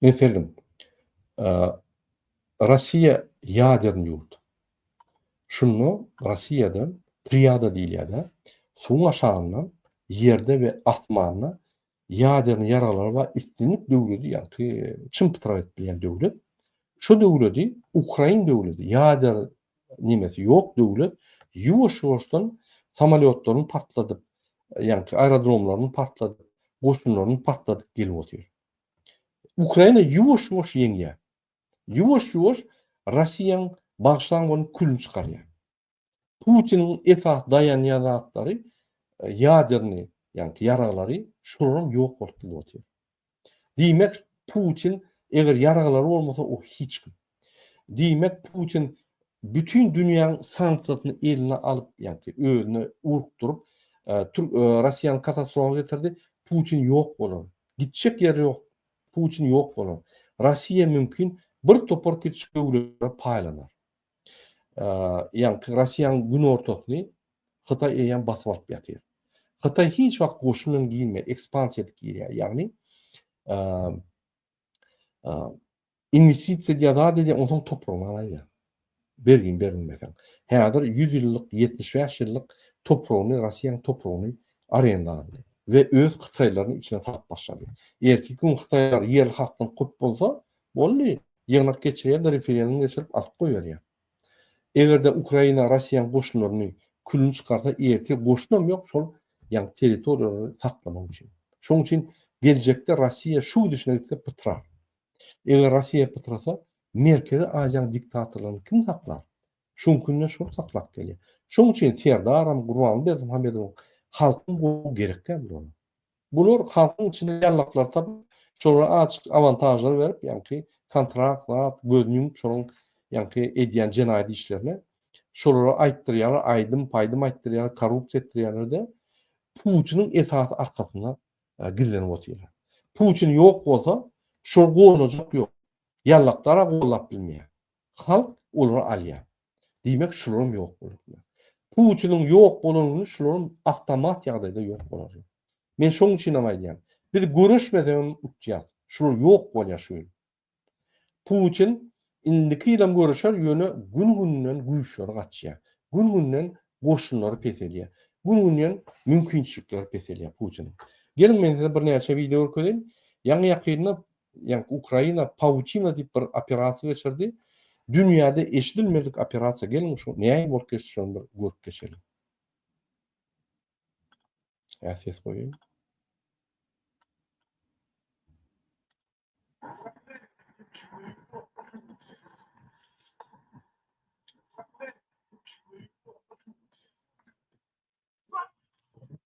Efendim, Rossiya ýaderni ýurt. Şunu Rossiýada triada diýilýär. Suň aşagyndan ýerde we asmanda ýaderni ýaralary we istinlik döwleti ýa-ki çymtyrak etdilen döwlet. Şu döwleti Ukraina döwleti, ýader nimesi ýok döwlet, ýuwaş-ýuwaşdan samolyotlaryny partladyp, ýa-ki aerodromlaryny partladyp, goşunlaryny partladyp gelip otyr. Ukraina ýuwaş-ýuwaş ýeňýär. Ýuwaş-ýuwaş Rossiýanyň bagşlangyny külün çykarýar. Putin'in esas dayanýan zatlary ýaderni, ýa-ki ýaralary şolaryň ýok bolup otyr. Diýmek Putin eger ýaralary bolmasa o hiç kim. Diýmek Putin bütün dünýäň sanksiýasyny eline alyp, ýa-ki özüne urukdurup, Rossiýany katastrofa getirdi. Putin ýok bolar. Gitjek ýeri ýok. Putin ýok bolar. Rossiýa mümkin bir topar ketişik döwletlere paýlanar. Ýa-ki Rossiýanyň gün ortasyny Hytaý eýen basyp alyp ýatyr. Hytaý hiç wagt goşunyň giýilme, ekspansiýa edip giýýär. Ýagny investisiýa diýýär diýen onuň topragyny alaýar. Bermesen. Häzir 100 ýyllyk, 75 ýyllyk topragyny, Rossiýanyň topragyny arenda aldy we öz Hytaýlaryny içine salyp başlady. Erteki gün Hytaýlar ýerli halkdan köp bolsa, boldy, ýygnak geçirýär, referendum geçirip alyp goýarýar. Egerde Ukraina Rossiýanyň goşunlaryny külün çykarsa, erteki goşunam ýok, şol ýa-ni territoriýalary saklamak üçin. Şoň üçin geljekde Rossiýa şu düşünekde pytrar. Eger Rossiýa pytrasa, merkeze ajan diktatorlaryny kim saklar? Şoň günde şol saklap gelýär. Şoň üçin Serdaram, Gurbanberdim Hamedov halkyň bu gerek däl. Bular halkyň içinde ýallaklar tapyp, şolara açyk avantajlar berip, ýa-ki kontraktlar, gözünüm şoň ýa-ki edýän jenaýat işlerine şolara aýtdyrýar, aýdym paýdym aýtdyrýar, korrupsiýa etdirýärler-de Putinin esas arkasynda gizlenip otyrlar. Putin ýok bolsa, şol goňajak ýok. Ýallaklara gollap bilmeýär. Halk olary alýar. Diýmek şolaryň ýok bolýar. Putinin ýok bolanyny şolaryň awtomat ýagdaýda ýok bolar. Men şoň üçin aýdýam. Biz görüşmeden utýar. Şol ýok bolýar şu. Putin indiki ýylam görüşär ýöne gün-günden güýçler gatýar. Gün-günden goşunlary peselýär. Gün-günden mümkinçilikler peselýär Putin. Gelin men size bir näçe video öküdüm. Ýa-ni ýakynda Ukraina Pautina diýip bir operasiýa geçirdi. Dünýäde eşidilmedik operasiýa. Gelin şu näme bolup geçýär bir görüp geçelim. Ses goýayım.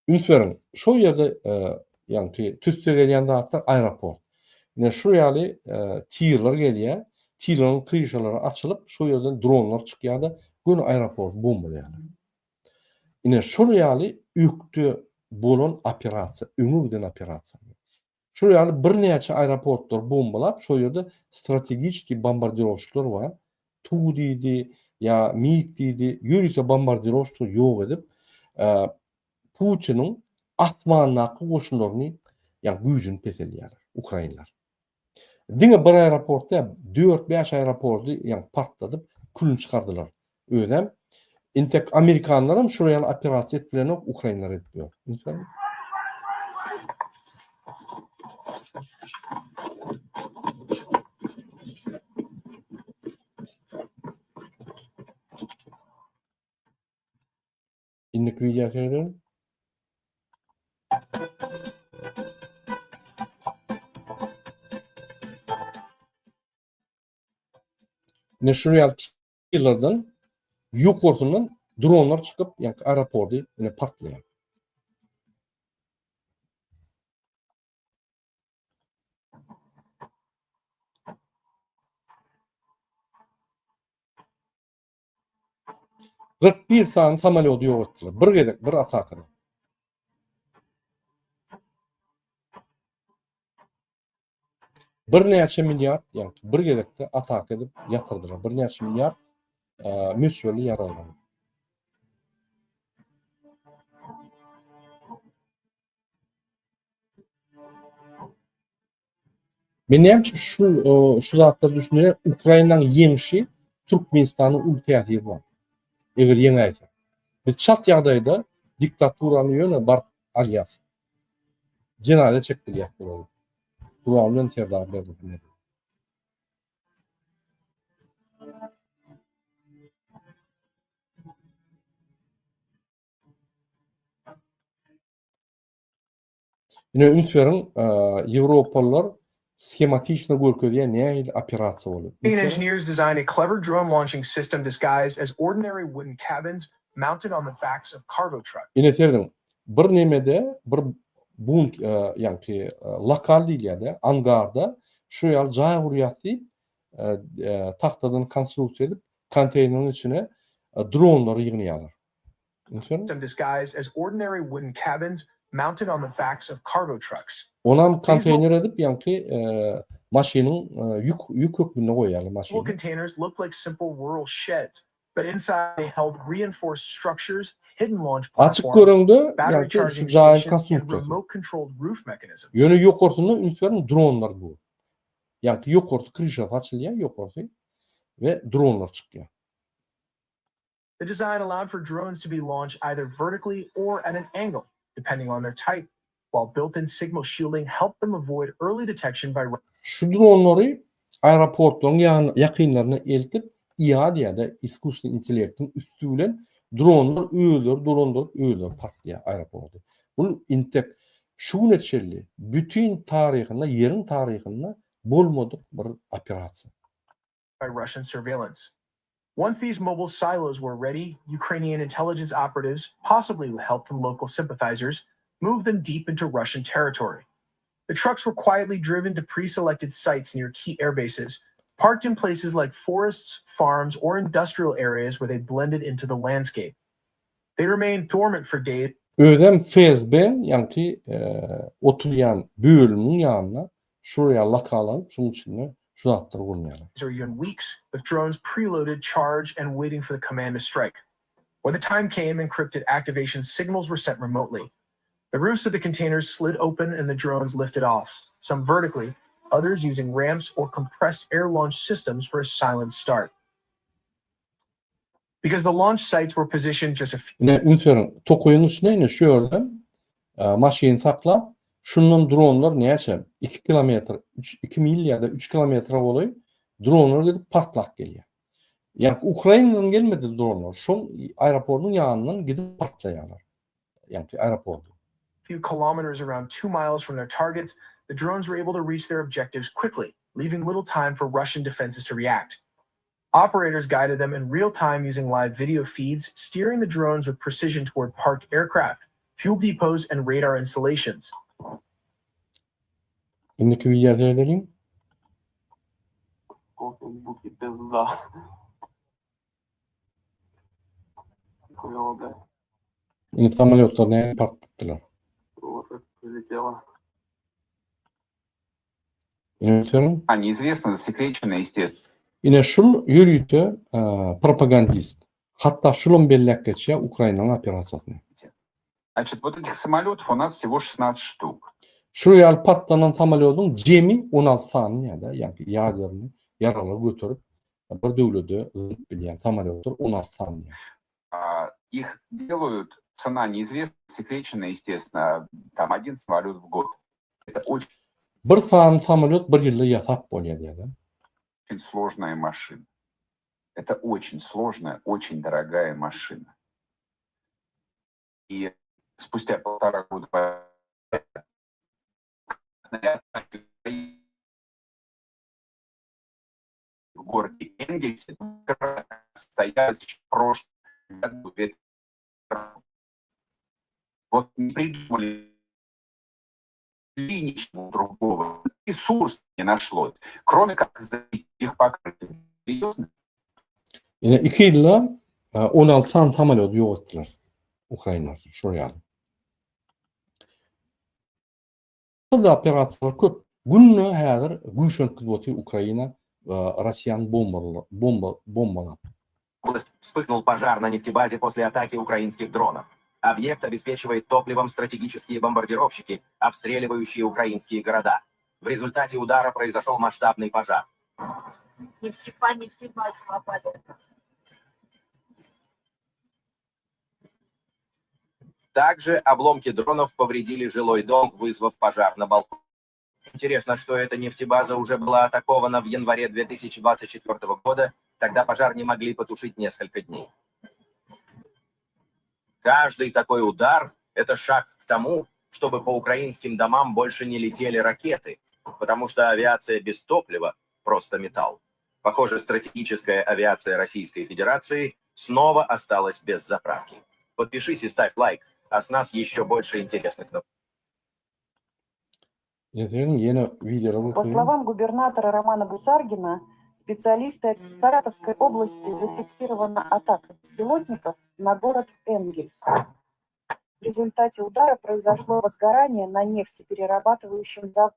Ünsverin, şo ýerde ýa-ni tüsde gelýän zatlar aeroport. Ine şu ýaly tirler gelýär, tirlaryň kryşalary açylyp, şo ýerden dronlar çykýar-da, gün aeroport bombalýar. Ine şo ýaly ükdi bolan operasiýa, öňüňden operasiýa. Şo ýaly bir näçe aeroportlar bombalap, şo ýerde strategiski bombardirovşyklar bar. Tu diýdi, ýa MiG diýdi, ýörükde bombardirovşyklar ýok edip, Putin'in atmanlaky goşunlaryny ýa güýjüni peselýär Ukrainalar. Diňe bir aeroportda 4-5 aeroporty ýa partladyp külün çykardylar. Özem intek Amerikanlar hem şuraya operasiýa etdiler, Ukrainalar etmiyor. İndik video seyredelim. National Tirlerden ýokurtundan dronlar çykyp, ýa-ni aeroporty ine partlaýar. 41 sany samolyoty ýok etdiler. Bir gedek, bir atakada. Bir näçe milliard, ýa-ni bir gedekde atak edip ýatyrdylar. Bir näçe milliard müçbeli ýaralandy. Benim şu zatlar düşünüyor. Ukrayna'nın yeňişi Türkmenistanyň ultiýaty bar. Eger yeňäýse. Biz çat ýagdaýda diktaturany ýöne bar alýas. Jenade çekdirýär bolýar. Duamlan terdar berdi. Ine ünsüren Ýewropalılar schematyczne görkezýän näil operasiýa bolýar. Engineers designed a clever drone launching system disguised as ordinary wooden cabins mounted on the backs of cargo trucks. Ine terdim. Bir nemede, bir bunk ýa-ni lokal diýilýär, angarda şu ýal jaý gurýatdy, tahtadan konstruksiýa edip, konteynerin içine dronlar ýygnaýarlar. System disguised as ordinary wooden cabins mounted on the backs of cargo trucks. Onam konteyner edip ýa-ni maşynyň ýük hökmüne goýýarlar maşyny. Full containers look like simple rural sheds, but inside they held reinforced structures, hidden launch Açık platforms, göründü, battery ýa-ni charging şu jaý stations, and konstruksiýa. remote controlled roof mechanisms. Ýöne ýokurtyny ünsüren dronlar bu. Ýa-ni ýokurty kryşa açylýar, ýokurty we dronlar çykýar. The design allowed for drones to be launched either vertically or at an angle, depending on their type, while built-in signal shielding helped them avoid early detection by Şu dronlary aeroportlaryň ýakynlaryna eltip, IA diýär, iskusny intellektiň üstü bilen dronlar öýler partlaýar aeroportda. Bu intek şu neçeli bütün taryhyna, ýeriň taryhyna bolmadyk bir operasiýa. By Russian surveillance. Once these mobile silos were ready, Ukrainian intelligence operatives, possibly with help from local sympathizers, moved them deep into Russian territory. The trucks were quietly driven to pre-selected sites near key air bases, parked in places like forests, farms, or industrial areas where they blended into the landscape. They remained dormant for days. Ödem FSB ýa-ni oturýan bölümiň ýanyna şuraya lakalanyp, şunun içinde şu zatlar gurulýar. Or even weeks with drones preloaded, charged, and waiting for the command to strike. When the time came, encrypted activation signals were sent remotely. The roofs of the containers slid open and the drones lifted off, some vertically, others using ramps or compressed air launch systems for a silent start. Because the launch sites were positioned just a few Ine ünsüren tokoyun üstüne şu ýördem maşyny saklap, şundan dronlar näçe 2 kilometr, 2 mil ýa-da 3 kilometr boly dronlar gidip partlak gelýär. Ýani Ukrainadan gelmedi dronlar, şol aeroportun ýanyndan gidip partlaýarlar. Ýani aeroportda. few kilometers around 2 miles from their targets, the drones were able to reach their objectives quickly, leaving little time for Russian defenses to react. Operators guided them in real time using live video feeds, steering the drones with precision toward parked aircraft, fuel depots, and radar installations. Indiki video edelim. Indi samolyotlar näme partlatdylar? Неизвестно, засекречено, естественно. Ine şul ýürüýte propagandist. Hatta şulun bellek geçýär Ukrainanyň operasiýasyny. Значит, вот этих самолетов у нас всего 16 штук. Şu ýaly patlanan samolyotyň jemi 16 sany ýa-da, ýani ýadyryny yaralar götürüp bir döwlede zıt bilýän samolyotlar 16 sany. Их делают, цена неизвестна, засекречена, естественно, там 1 самолет в год. Это очень Bir sany samolyot bir ýylda ýasap bolýar diýär. сложная машина. Это очень сложная, очень дорогая машина. И спустя 1,5 года в городе Энгельсе стояли в прошлом году. Вот не придумали ничего другого. Ресурс не нашлось. Кроме как их покрытия. Серьезно? Ine 2 ýylda 16 tane samolyot yok ettiler Ukraynalar. Şuraya. Bu da operatsiyalar köp. Günne häzir güýşenki boldy Ukraina Россияны бомбалап. Вспыхнул пожар на нефтебазе после атаки украинских дронов. Объект обеспечивает топливом стратегические бомбардировщики, обстреливающие украинские города. В результате удара произошел масштабный пожар. Нефтебазе попали. Также обломки дронов повредили жилой дом, вызвав пожар на балконе. Интересно, что эта нефтебаза уже была атакована в январе 2024 года, тогда пожар не могли потушить несколько дней. Каждый такой удар – это шаг к тому, чтобы по украинским домам больше не летели ракеты, потому что авиация без топлива – просто металл. Похоже, стратегическая авиация Российской Федерации снова осталась без заправки. Подпишись и ставь лайк, а с нас еще больше интересных новостей. По словам губернатора Романа Бусаргина, специалисты Саратовской области зафиксирована атака беспилотников на город Энгельс. В результате удара произошло возгорание на нефтеперерабатывающем заводе.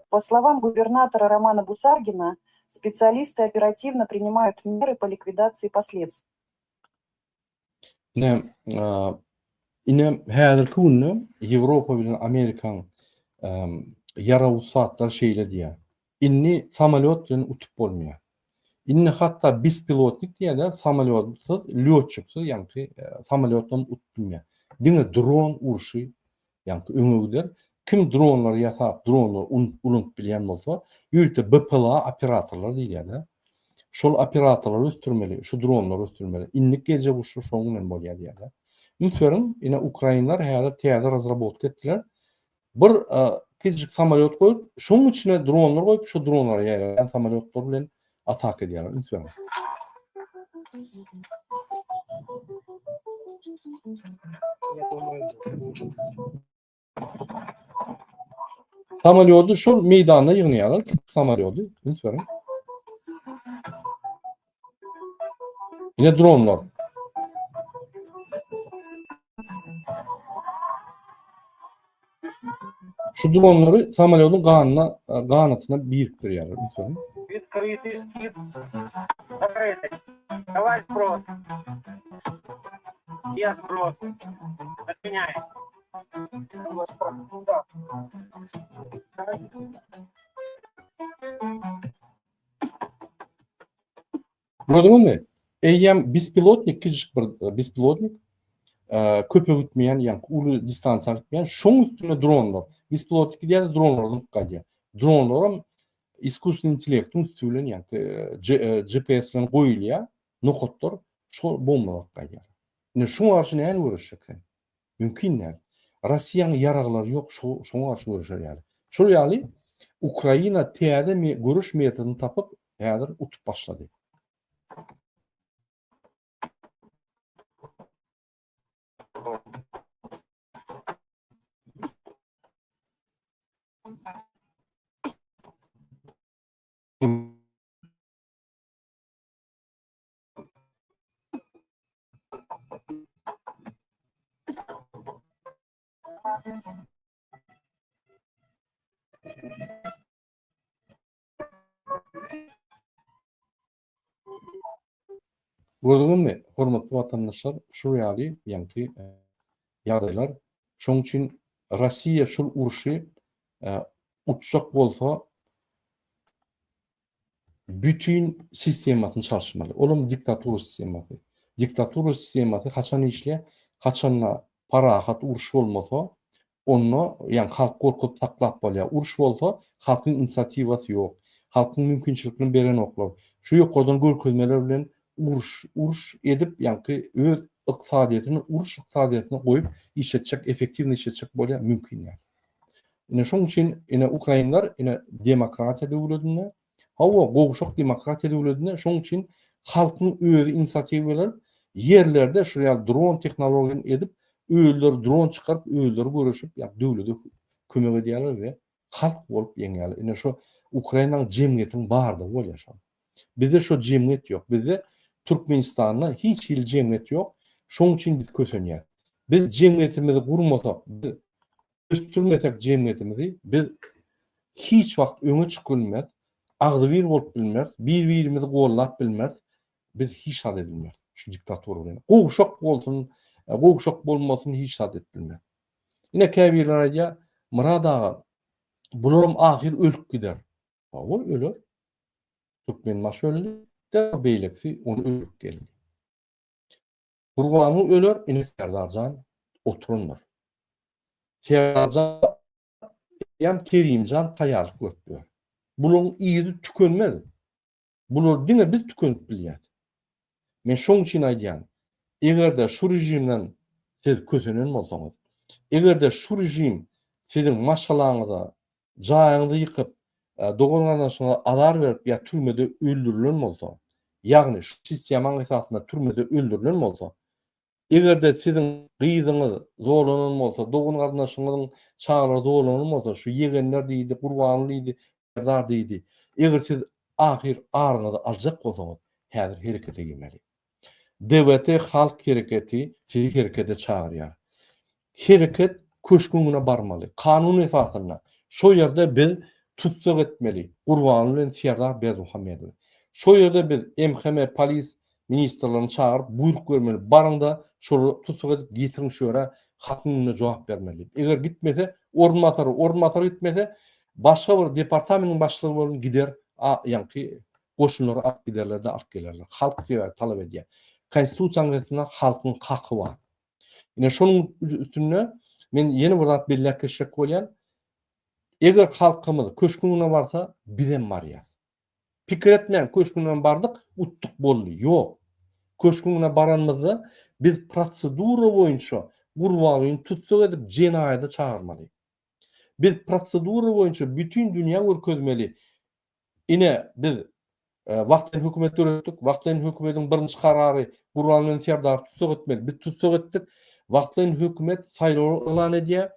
По словам губернатора Романа Бусаргина, специалисты оперативно принимают меры по ликвидации последствий. Ine häzirki günne Европа bilen Amerikan yaraw saatlar şeýle diýär. Inni samolyot bilen utup bolmaýar. Inni hatda bespilotnik diýär, samolyotsuz, lёtçyksız, ýani samolyotdan utulmaýar. Diňe dron urşy, ýani öňügder. Kim dronlar ýasap, dronlar unup bilýän bolsa, ýürte BPLA operatorlar diýýär. Şol operatorlar östürmeli, şu dronlar östürmeli. Innik gece urşy şoň bilen bolýar diýär. Ünsörün, ine Ukraynalar häzir täze razrabotka etdiler. Bir kiçik samolyot koyup, şoň içine dronlar koyup, şu dronlara ýaýran samolyotlar bilen atak edýärler. Ünsörün. Samolyoty şol meýdana ýygnaýarlar, samolyoty. Ünsörün. Ine dronlar. Şu dronları samolyotun ganatyna biriktirýärler. Ünsörün. Відкритий схід. Закритий. Давай зброс. Є зброс. Зачиняй. Gördüňizmi? Eýem bespilotnik, kiçik bir bespilotnik, köpe gitmeýän, ýani uly distansiýa gitmeýän, şoň üstüne dronlar. Bespilotnik diýär, dronlardan gaýýar. Dronlar искусственный интеллектин üstüne, ýani GPS bilen goýulýar, nokotlar şo bombalar gaýýar. Ine şoňa garşy näme görüşjek sen? Mümkin näme? Rossiýanyň yaraglary ýok, şoňa garşy görüşýär. Şol ýaly Ukraina täze görüş metodyny tapyp, häzir utup başlady. Gördüňizmi, hormatly watandaşlar, şu ýaly, ýani ýagdaýlar. Şoň üçin Rossiýa şol urşy utjak bolsa bütün sistematyny çalşmaly. Olam diktatura sistematy. Diktatura sistematy haçan işle, haçanla parahat uruş bolmasa, onu ýani halk gorkup taklap bolýar. Uruş bolsa, halkyň inisiatiwaty ýok. Halkyň mümkinçiliklerini beren oklap. Şu ýokardan görkezmeler bilen uruş edip, ýani öz iqtisadiýatyny uruş iqtisadiýatyna goýup işletjek, efektiwni işletjek bolýar mümkin ýa. Ine şoň üçin ine Ukraynalar ine demokratiýa döwletine, hawa gowşak demokratiýa döwletine şoň üçin halkyň öz inisiatiwleri yerlerde şuraya dron tehnologiýasyny edip, öýler dron çykaryp, öýleri görüşüp, ýa döwlete kömek edýärler we halk bolup ýeňýärler. Ine şo Ukrainanyň jemgyýetiniň bardy bolýar şo. Bizde şo jemgyýet ýok. Bizde Türkmenistan'da hiç il cemiyet yok. Şoň üçin biz kösenýär. Biz cemiyetimizi gurmasak, biz östürmesek cemiyetimizi, biz hiç wagt öňe çykylmaz, agdy bir bolup bilmez, bir-birimizi gollap bilmez, biz hiç sad edilmez. Şu diktator bilen. Gowşak bolsun, gowşak bolmasyn hiç sad edilmez. Ine käbirler aýdýar, Murad ağa, bularym ahir ölüp gider. O öler. Türkmen maşöllü de beýlekçi onu ölüp geldi. Gurbany öler, ine Serdarjan oturunlar. Serdarjan ýam Kerimjan taýýarlyk görýär. Bularyň ýygy tükenmedi. Bular diňe biz tükenip bilýär. Men şoň üçin aýdýan, egerde şu rejimden siz kösenen bolsaňyz, egerde şu rejim siziň maşgalaňyza, jaýyňyzy ýykyp, doganlardan soňra azar berip ýa türmede öldürilen bolsa, ýagny şu sistemaň esasynda türmede öldürilen bolsa, egerde siziň gyzyňyz zorlanan bolsa, dogan gardaşyňyzyň çaglary zorlanan bolsa, şu ýegenler diýdi, Gurban diýdi, Serdar diýdi. Eger siz ahir aryňyzy aljak bolsaňyz, häzir herekete girmeli. Dewleti halk hereketi sizi herekete çağırýar. Hereket köşküňüne barmaly. Kanun esasyna. Şo ýerde biz tutsak etmeli. Gurban bilen Serdar Bermuhammedow. Şo ýerde biz MHM polis ministrlerini çağırıp buyruk bermeli. Baranda şolu tutsak edip gitiriň şu ýere hatmyna jogap bermeli. Eger gitmese, ornmatar gitmese, başga bir departamentin başlygy bolup gider, ýa-ni goşunlary alyp giderler-de alyp gelerler. Halk diýär, talap edýär. Konstitusiýaňyzda halkyň haky bar. Ine şonuň üstüne men ýene bir zat belläp geçmek bolýan. Eger halkymyz köşküňe barsa, bizem barýar. Pikir etmeýän köşküňe bardyk, uttuk boldy. Ýok. Köşküňe baranmyzda biz prosedura boýunça Gurbanyň tutsak edip jenaýaty çağırmaly. Biz prosedura boýunça bütün dünýä görkezmeli. Ine biz wagtlyň hökümet döretdik. Wagtlyň hökümetiň birinji karary Gurban Serdar tutsak etmeli. Biz tutsak etdik. Wagtlyň hökümet saýlaw elan edýär.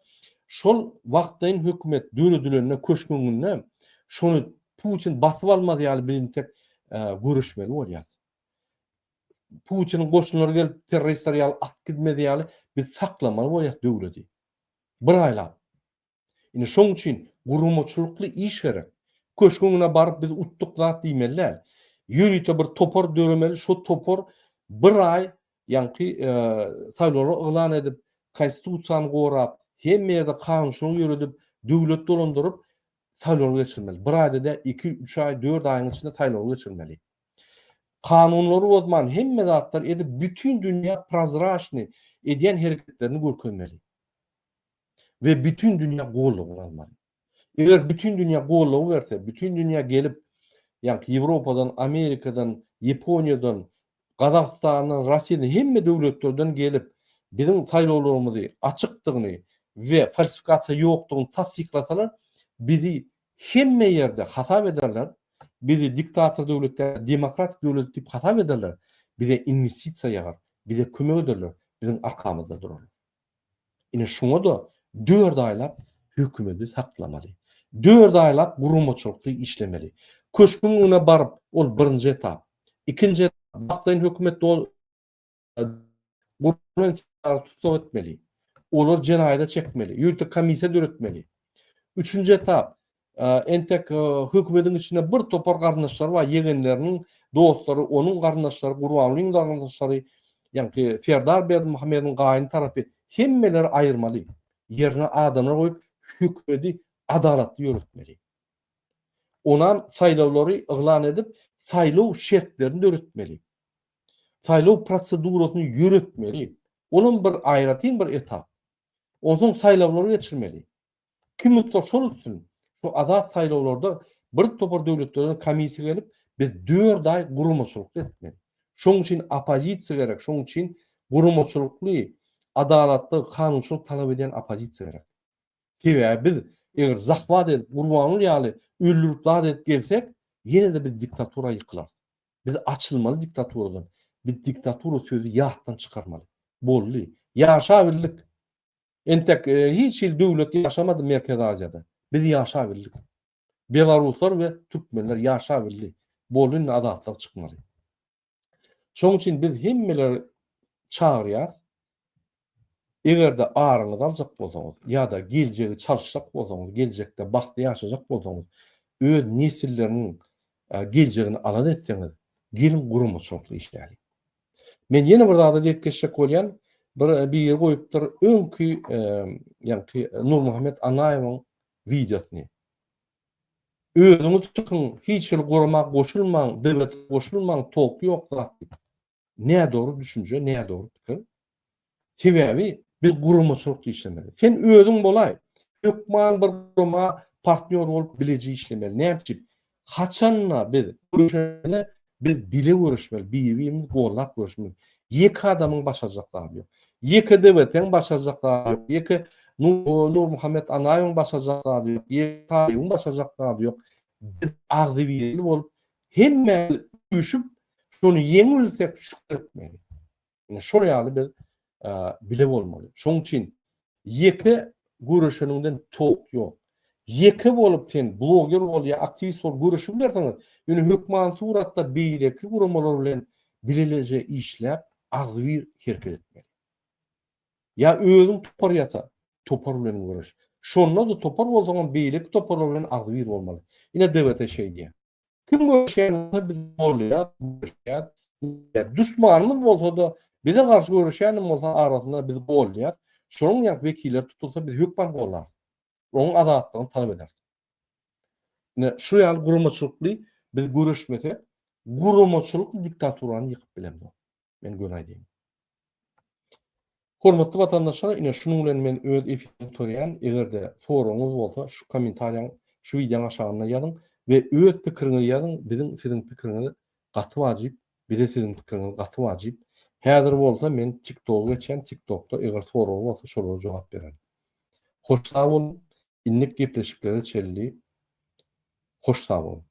Şol wagtlyň hökümet döredilende köşküňine şonu Putin basyp almady ýaly biziň tek görüşmeli bolýar. Putinin goşunlary gelip terroristler ýaly at gitmedi ýaly biz saklamaly bolýar döwleti. Bir aýlap. Ine şoň üçin gurulmaçylykly iş gerek. Köşküňe baryp biz uttuk zat diýmeliler. Ýürüýte bir topor döremeli, şo topor bir ay ýa-ni saýlawlar elan edip, konstitusiýany gorap, hemme ýerde kanunçylyk ýöredip, döwlet dolandyryp saýlaw geçirmeli. Bir aýda 2-3 ay, 4 aýyň içinde saýlaw geçirmeli. Kanunlary bozman hemme zatlar edip bütün dünýä prozraşny edýän hereketlerini görkezmeli. Ve bütün dünýä gollaw almaly. Eger bütün dünýä gollaw berse, bütün dünýä gelip, ýa-ni Ýewropadan, Amerikadan, Ýaponiýadan, Gazakstandan, Russiýadan hemme döwletlerden gelip biziň saýlawlarymyzy açykdygyny we falsifikasiýa ýokdugyny tasdiklasalar, bizi hemme ýerde hasap ederler. Bizi diktator döwletler, demokratik döwlet diýip hasap ederler. Bize investisiýa ýagar, bize kömek ederler, biziň arkamyzda durarlar. Ine şoňa da 4 aýlap hökümeti saklamaly. 4 aýlap gurulmaçylykly işlemeli. Köşküňe baryp, ol birinji etap. Ikinji etap, wagtlyň hökümet Gurban tutsak etmeli. Olar jenaýata çekmeli. Ýurtda komissiýa döretmeli. Üçüncü etap, entek hökümetiň içinde bir topar garnaşlar var, yegenlerinin dostları, onun garnaşları, Gurbanyň garnaşları, ýa-ni Serdar Bermuhammedowyň gaýyn tarapy hemmeleri aýyrmaly. Yerine adamlar koyup hükmeti adalatly ýöretmeli. Onam saýlawlary elan edip, saýlaw şertlerini öğretmeli. Saýlaw prosedurasyny ýöretmeli. Onun bir aýratyn bir etap. Ondan saýlawlary geçirmeli. Kim mutlu şol üçin şu azat saýlawlarda bir topar döwletlerden komissiýa gelip biz 4 ay gurulmaçylyk etmeli. Şoň üçin opozisiýa gerek, şoň üçin gurulmaçylykly, adalatly, kanunçylyk talap eden opozisiýa gerek. Sebäbi biz eger zahvat edip Gurbanyň ýaly öldürip zat edip gelsek, ýene de biz diktatura ýykylar. Biz açylmaly diktaturadan. Biz diktatura sözü ýatdan çykarmaly. Bolly. Ýaşabildik. Entek hiç il döwlet ýaşamady Merkez Aziýada. Biz ýaşabildik. Belaruslar we türkmenler ýaşabildi. Bolyn adatlar çykmaly. Şoň üçin biz hemmeleri çağırýar. Egerde arňyzy aljak bolsaňyz ýa-da geljegi çalışjak bolsaňyz, geljekde baxty ýaşajak bolsaňyz, öz nesilleriniň geljegini alad etseňiz, gelin gurumçylykly işläýär. Men ýene bir zada diýip geçjek bolýan, bir ýer goýupdyr, öňkü ýani Nurmuhammed Anaýewiň videosunu. Özüňiz çykyň, hiç ýyl gurmak goşulmaň, döwlet goşulmaň, tok ýok zat. Näme dogry düşünje, näme dogry pikir? Sebäbi biz gurumçylykly işlemeli. Sen özüň bolay, ökman bir guruma partner bolup bileji işlemeli. Näme diýip? Haçanla biz görüşmeli, biz bile görüşmeli, birimiz gollap görüşmeli. Ýeki adamyň başajaklary ýok. Ýeki döwletiň başajaklary ýok. Ýeki Nurmuhammed Anaýewiň başajaklary ýok. Ýeki taýyň başajaklary ýok. Biz agdybirli bolup hemme düşüp şonu ýeňilsek şükretmeli. Yani şonu ýaly biz bile bolmaly. Şoň üçin ýeki görüşüniňden tok ýok. Ýeki bolup sen bloger bol ýa aktivist bol görüşüp berseňiz, ýöne hökman suratda beýleki gurumalar bilen bileleje işläp agdyr hereket etmeli. Ya özüň topar ýata, topar bilen görüş. Şonda da topar bolsaň beýleki topar bilen agdyr bolmaly. Ýene dewlete şey diýär. Kim görüşýän biz bolýar, görüşýär. Düşmanymyz bolsa da bize garşy görüşýän bolsa arasynda biz bolýar. Şonuň ýa wekiller tutulsa biz hökman bolar. Onun adatlarını talep eder. Şu ýaly gurumçylykly biz görüşmese, gurumçylyk diktaturany ýykyp bilemdi. Men göňe diýim. Hormatly watandaşlar, ine şunun bilen men öz efirimi torýan, egerde soragyňyz bolsa, şu kommentariýa, şu videoň aşagyna ýazyň we öz pikiriňizi ýazyň. Bizim siziň pikiriňiz gaty wajyp, bize siziň pikiriňiz gaty wajyp. Häzir bolsa men TikTok'a geçen, TikTok'da eger soragy bolsa şolara jogap bererim. Hoş sağ olun. İnlik gepleşikleri çelli. Hoş sağ olun.